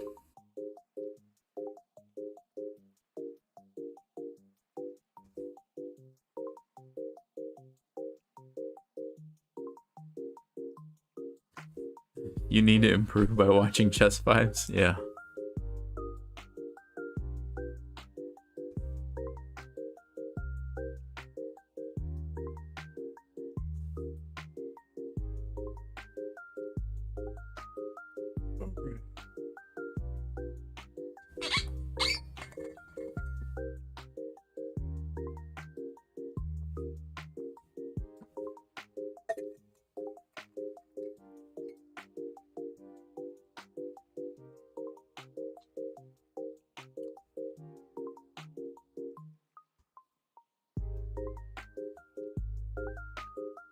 You need to improve by watching Chess Vibes. Yeah.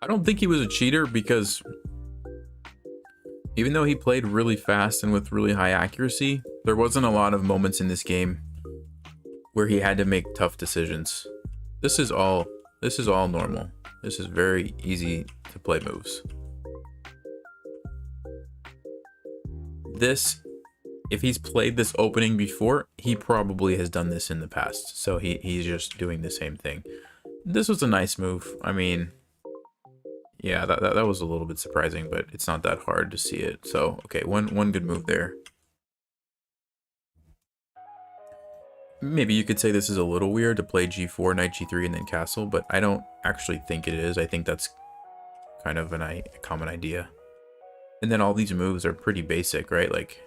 I don't think he was a cheater, because even though he played really fast and with really high accuracy, there wasn't a lot of moments in this game where he had to make tough decisions. This is all normal. This is very easy to play moves. This, if he's played this opening before, he probably has done this in the past. So he's just doing the same thing. This was a nice move. I mean, yeah, that was a little bit surprising, but it's not that hard to see it. So, okay, one good move there. Maybe you could say this is a little weird to play G4, Knight G3, and then castle, but I don't actually think it is. I think that's kind of a common idea. And then all these moves are pretty basic, right? Like,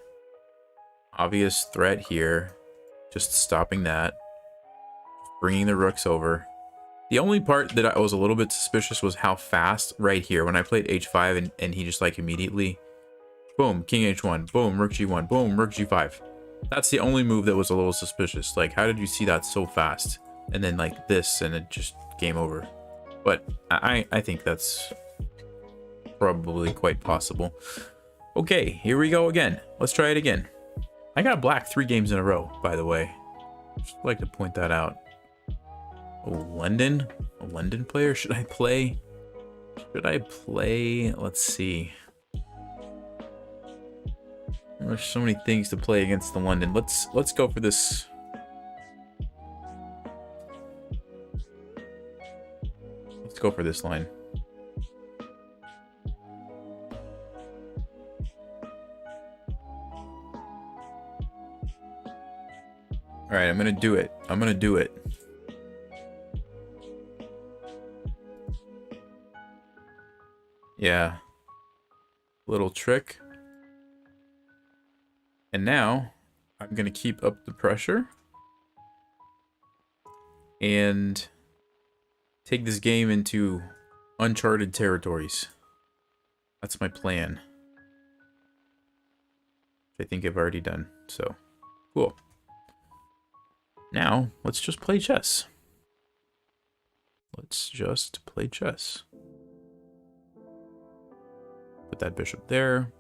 obvious threat here, just stopping that, bringing the rooks over. The only part that I was a little bit suspicious was how fast right here, when I played H5 and he just like immediately, boom, King H1, boom, Rook G1, boom, Rook G5. That's the only move that was a little suspicious. Like, how did you see that so fast? And then like this, and it just game over. But I think that's probably quite possible. Okay, here we go again. Let's try it again. I got black 3 games in a row, by the way. Just like to point that out. Oh, London? A London player? Should I play? Let's see. There's so many things to play against the London. Let's go for this. Let's go for this line. All right, I'm gonna do it. Yeah. Little trick. And now I'm going to keep up the pressure and take this game into uncharted territories. That's my plan. I think I've already done. So, cool. Now, let's just play chess. Let's just play chess. Put that bishop there.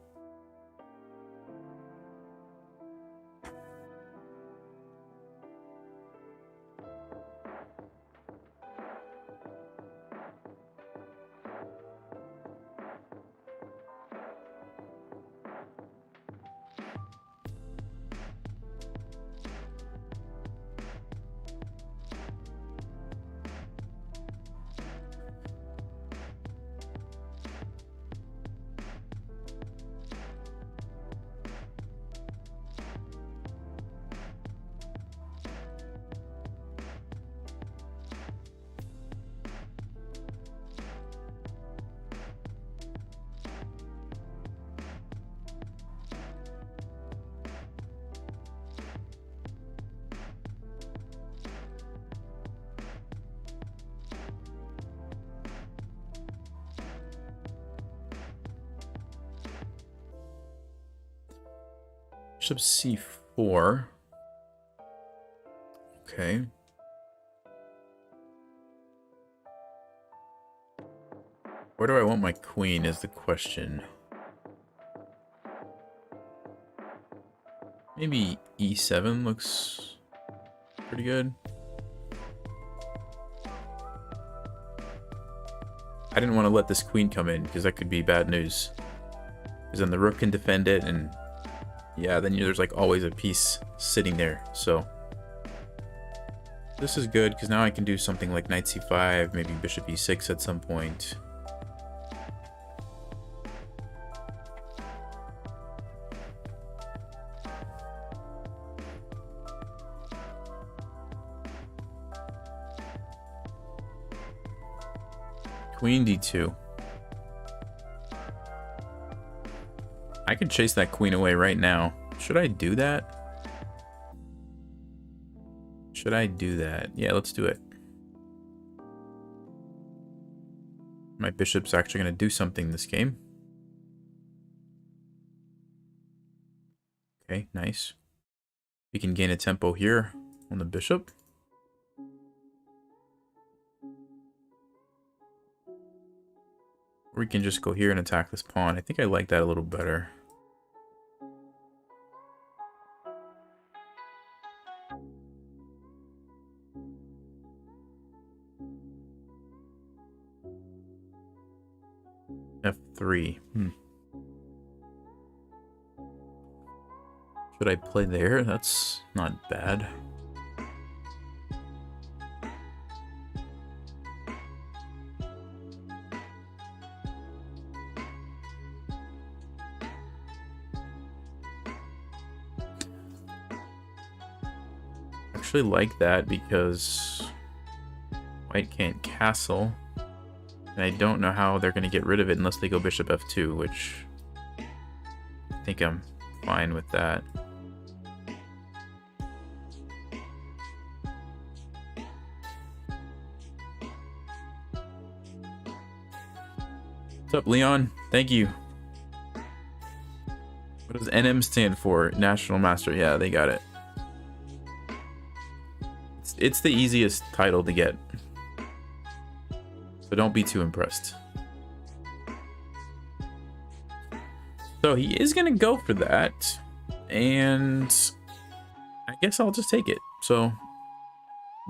Bishop c4. Okay. Where do I want my queen is the question. Maybe e7 looks pretty good. I didn't want to let this queen come in because that could be bad news. Because then the rook can defend it, and yeah, then there's like always a piece sitting there. So this is good because now I can do something like knight c5, maybe bishop e6 at some point. Queen d2. I could chase that queen away right now. Should I do that? Should I do that? Yeah, let's do it. My bishop's actually going to do something this game. Okay, nice. We can gain a tempo here on the bishop. Or we can just go here and attack this pawn. I think I like that a little better. F3. Should I play there? That's not bad. Actually like that because white can't castle, and I don't know how they're going to get rid of it unless they go bishop f2, which I think I'm fine with that. What's up, Leon? Thank you. What does NM stand for? National Master. Yeah, they got it. It's the easiest title to get. So don't be too impressed. So he is going to go for that. And I guess I'll just take it. So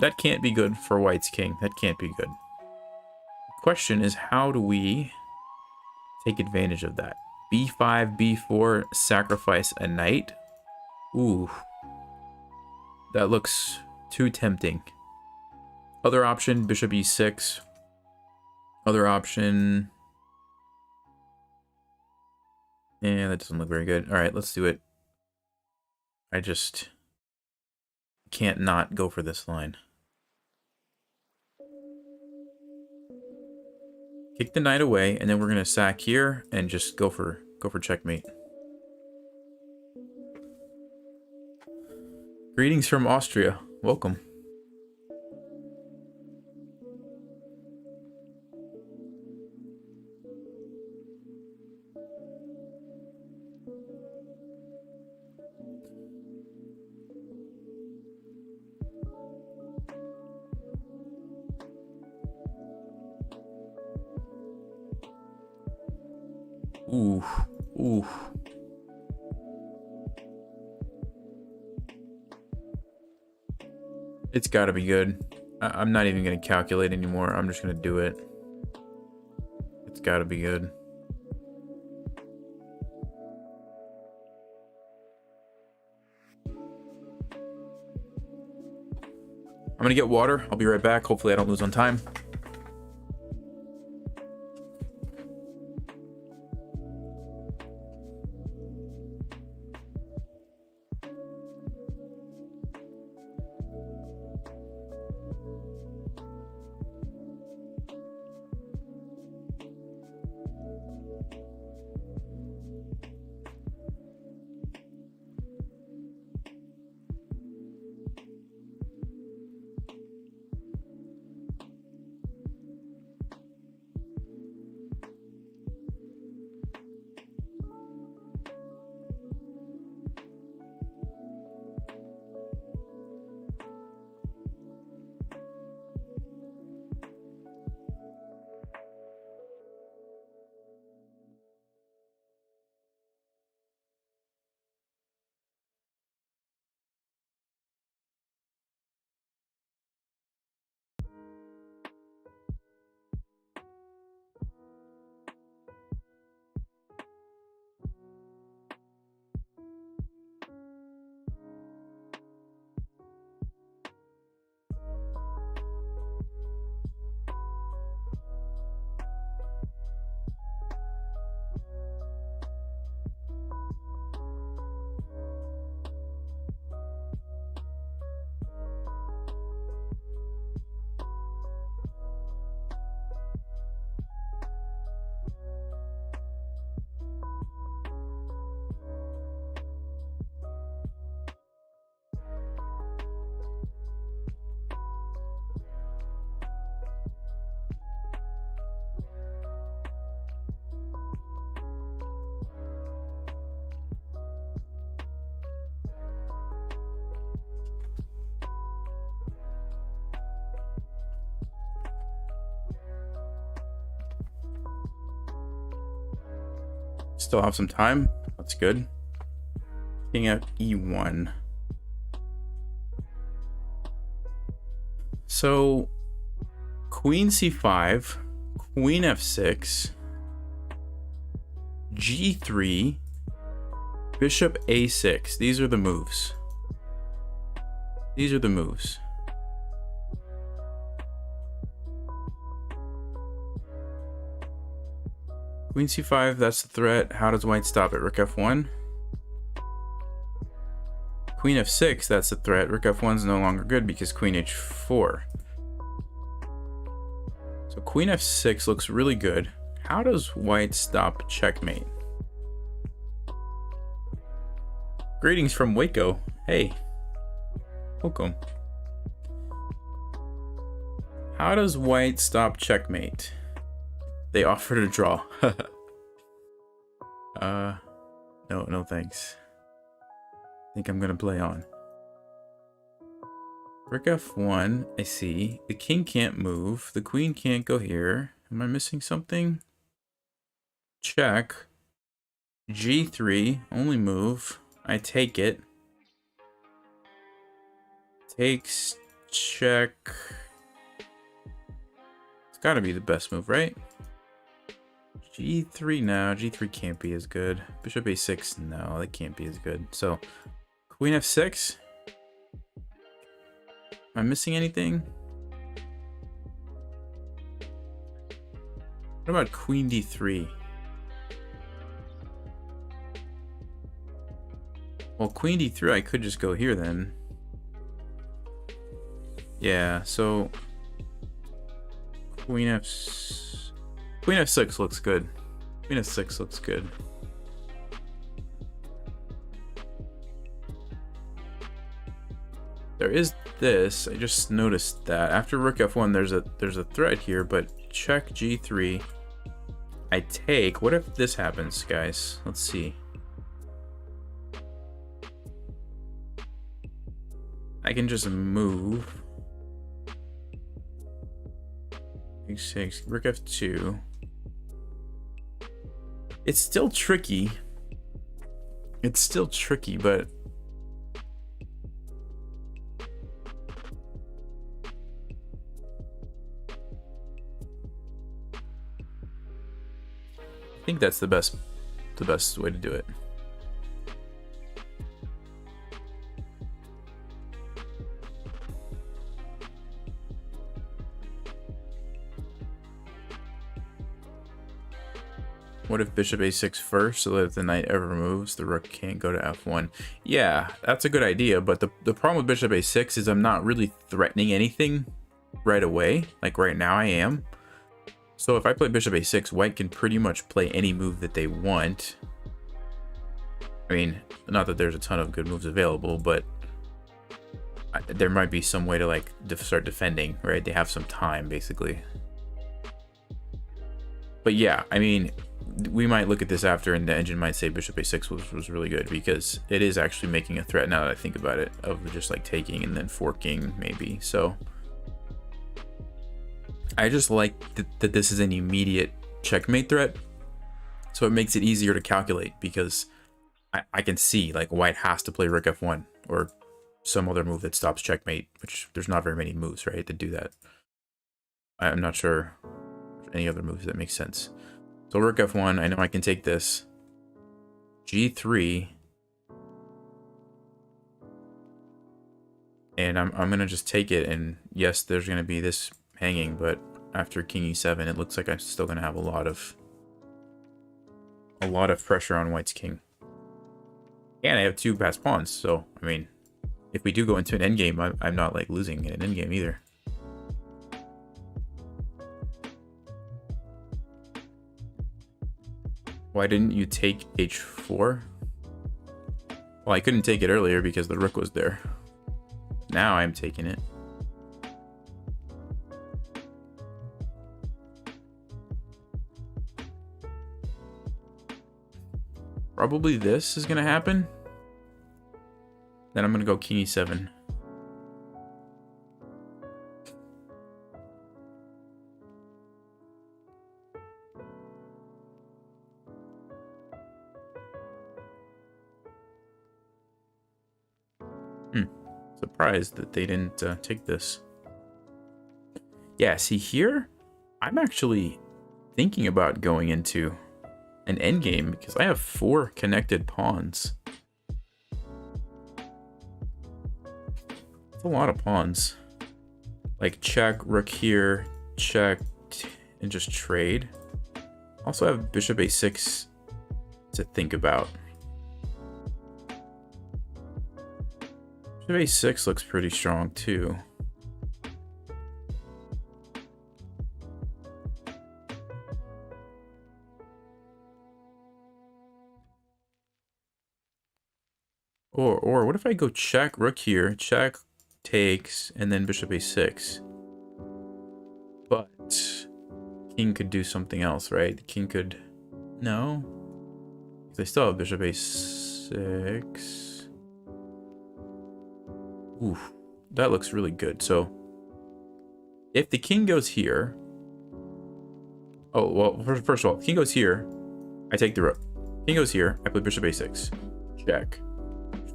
that can't be good for White's king. That can't be good. The question is, how do we take advantage of that? B5, B4, sacrifice a knight. Ooh. That looks too tempting. Other option, bishop e6. Other option. Yeah, that doesn't look very good. Alright, let's do it. I just can't not go for this line. Kick the knight away, and then we're gonna sack here and just go for checkmate. Greetings from Austria. Welcome. Ooh, ooh. It's gotta be good. I'm not even gonna calculate anymore. I'm just gonna do it. It's gotta be good. I'm gonna get water. I'll be right back. Hopefully I don't lose on time. Still have some time. That's good. King at E1. So, Queen C5, Queen F6, G3, Bishop A6. These are the moves. These are the moves. Queen C5, that's the threat. How does white stop it? Rook F1. Queen F6, that's the threat. Rook F1 is no longer good because Queen H4. So Queen F6 looks really good. How does white stop checkmate? Greetings from Waco. Hey. Welcome. How does white stop checkmate? They offered a draw. No thanks. I think I'm gonna play on. Rook F1, I see. The king can't move. The queen can't go here. Am I missing something? Check. G3, only move. I take it. Takes, check. It's gotta be the best move, right? G3 now. G3 can't be as good. Bishop A6, no, that can't be as good. So, Queen F6. Am I missing anything? What about Queen D3? Well, Queen D3, I could just go here then. Yeah, so Queen F6 looks good. Queen F6 looks good. There is this. I just noticed that after Rook F1, there's a threat here, but check G3. I take. What if this happens, guys? Let's see. I can just move. H6, Rook F2. It's still tricky. It's still tricky, but I think that's the best way to do it. What if bishop a6 first, so that if the knight ever moves, the rook can't go to f1? Yeah, that's a good idea, but the problem with bishop a6 is I'm not really threatening anything right away. Like right now I am. So if I play bishop a6, white can pretty much play any move that they want. I mean, not that there's a ton of good moves available, but there might be some way to like start defending, right? They have some time, basically. But yeah, I mean, we might look at this after and the engine might say bishop a6 was really good, because it is actually making a threat now that I think about it, of just like taking and then forking maybe. So I just like that this is an immediate checkmate threat, so it makes it easier to calculate, because I can see like white has to play rook f1 or some other move that stops checkmate, which there's not very many moves, right, that do that. I'm not sure any other moves that make sense. So rook f1, I know I can take this. g3. And I'm gonna just take it, and yes, there's gonna be this hanging, but after king e7, it looks like I'm still gonna have a lot of pressure on white's king. And I have 2 passed pawns, so I mean, if we do go into an endgame, I'm not like losing in an endgame either. Why didn't you take h4? Well, I couldn't take it earlier because the rook was there. Now I'm taking it. Probably this is gonna happen. Then I'm gonna go king e7. Surprised that they didn't take this. Yeah, see here, I'm actually thinking about going into an endgame because I have 4 connected pawns. That's a lot of pawns. Like check, rook here, check, and just trade. Also have bishop a6 to think about. Bishop a6 looks pretty strong too. Or what if I go check, rook here, check, takes, and then bishop a6? But king could do something else, right? The king could... No. Because I still have bishop a6. Oof, that looks really good. So if the king goes here... Oh, well, first of all, king goes here, I take the rook. King goes here, I play bishop a6. Check.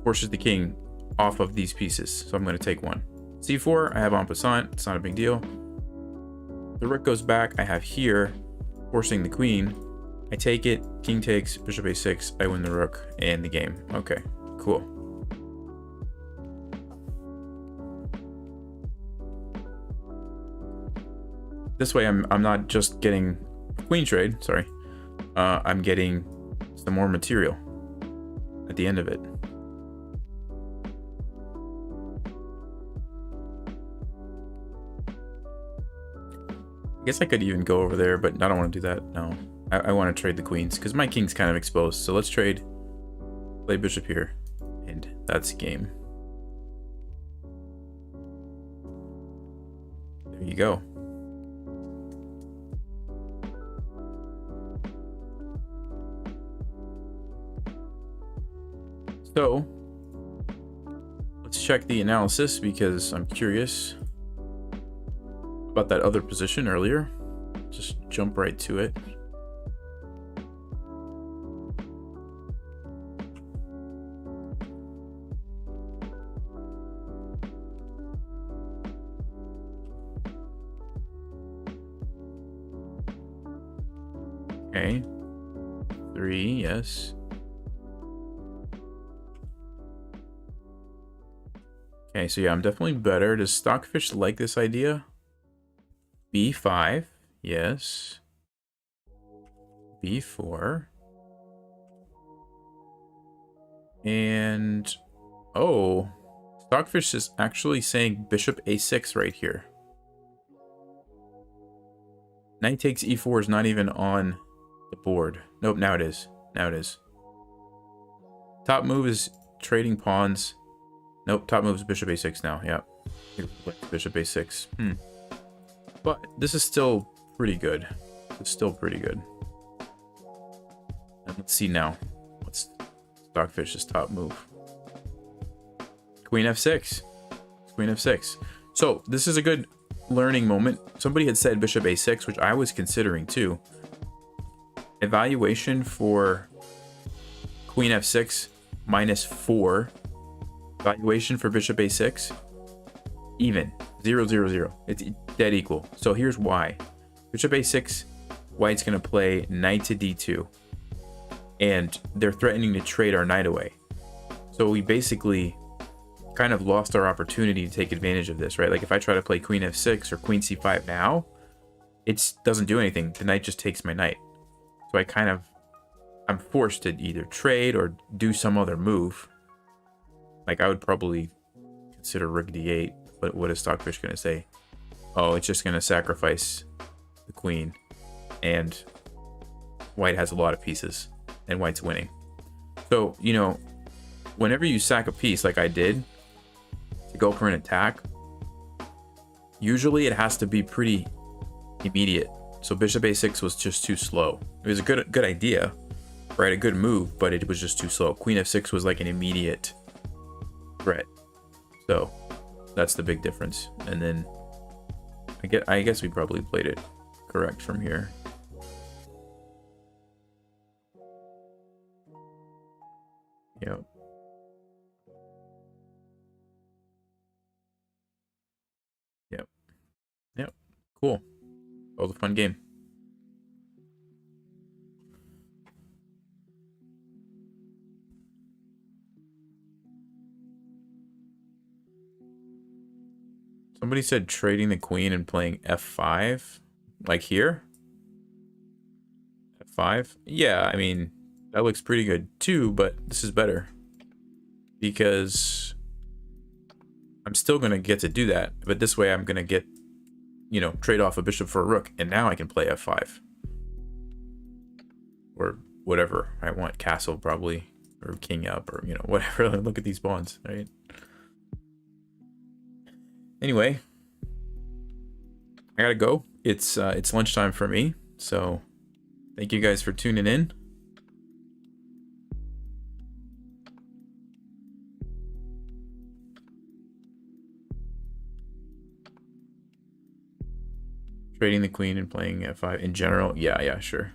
Forces the king off of these pieces, so I'm going to take one. c4, I have en passant, it's not a big deal. The rook goes back, I have here, forcing the queen. I take it, king takes, bishop a6, I win the rook and the game. Okay, cool. This way I'm not just getting a queen trade, sorry. I'm getting some more material at the end of it. I guess I could even go over there, but I don't want to do that. No, I want to trade the queens because my king's kind of exposed. So let's trade, play bishop here, and that's game. There you go. So let's check the analysis because I'm curious about that other position earlier. Just jump right to it. Okay. 3, yes. Okay, so yeah, I'm definitely better. Does Stockfish like this idea? B5, yes. B4. And, oh, Stockfish is actually saying bishop A6 right here. Knight takes E4 is not even on the board. Nope, now it is. Now it is. Top move is trading pawns. Nope, top move is bishop A6 now. Yep. Bishop A6. But this is still pretty good. It's still pretty good. And let's see now. What's Stockfish's top move? Queen F6. Queen F6. So this is a good learning moment. Somebody had said bishop A6, which I was considering too. Evaluation for Queen F6 -4. Evaluation for bishop A6 even. 0, 0, 0. It's dead equal. So here's why. Bishop A6, white's going to play knight to D2. And they're threatening to trade our knight away. So we basically kind of lost our opportunity to take advantage of this, right? Like if I try to play Queen F6 or Queen C5 now, it doesn't do anything. The knight just takes my knight. So I'm forced to either trade or do some other move. Like I would probably consider rook D8, but what is Stockfish going to say? Oh, it's just going to sacrifice the queen, and white has a lot of pieces, and white's winning. So, you know, whenever you sack a piece like I did to go for an attack, usually it has to be pretty immediate. So bishop A6 was just too slow. It was a good idea, right? A good move, but it was just too slow. Queen F6 was like an immediate threat. So that's the big difference. And then I guess we probably played it correct from here. Yep. Yep. Yep. Cool. That was a fun game. Somebody said trading the queen and playing F5, like here. F5. Yeah, I mean, that looks pretty good too, but this is better because I'm still going to get to do that. But this way I'm going to get, you know, trade off a bishop for a rook. And now I can play F5 or whatever I want. Castle probably, or king up, or, you know, whatever. Look at these pawns, right? Anyway, I gotta go. It's lunchtime for me, so thank you guys for tuning in. Trading the queen and playing F5 in general. Yeah, sure.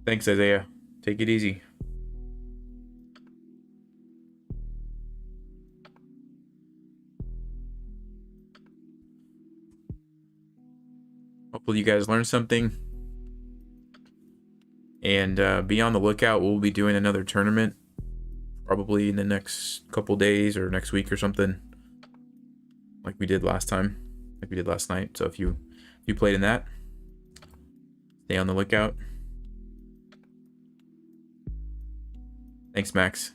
Thanks, Isaiah. Take it easy. Hopefully you guys learned something. And be on the lookout. We'll be doing another tournament probably in the next couple days or next week or something, like we did last time, like we did last night. So if you played in that, stay on the lookout. Thanks, Max.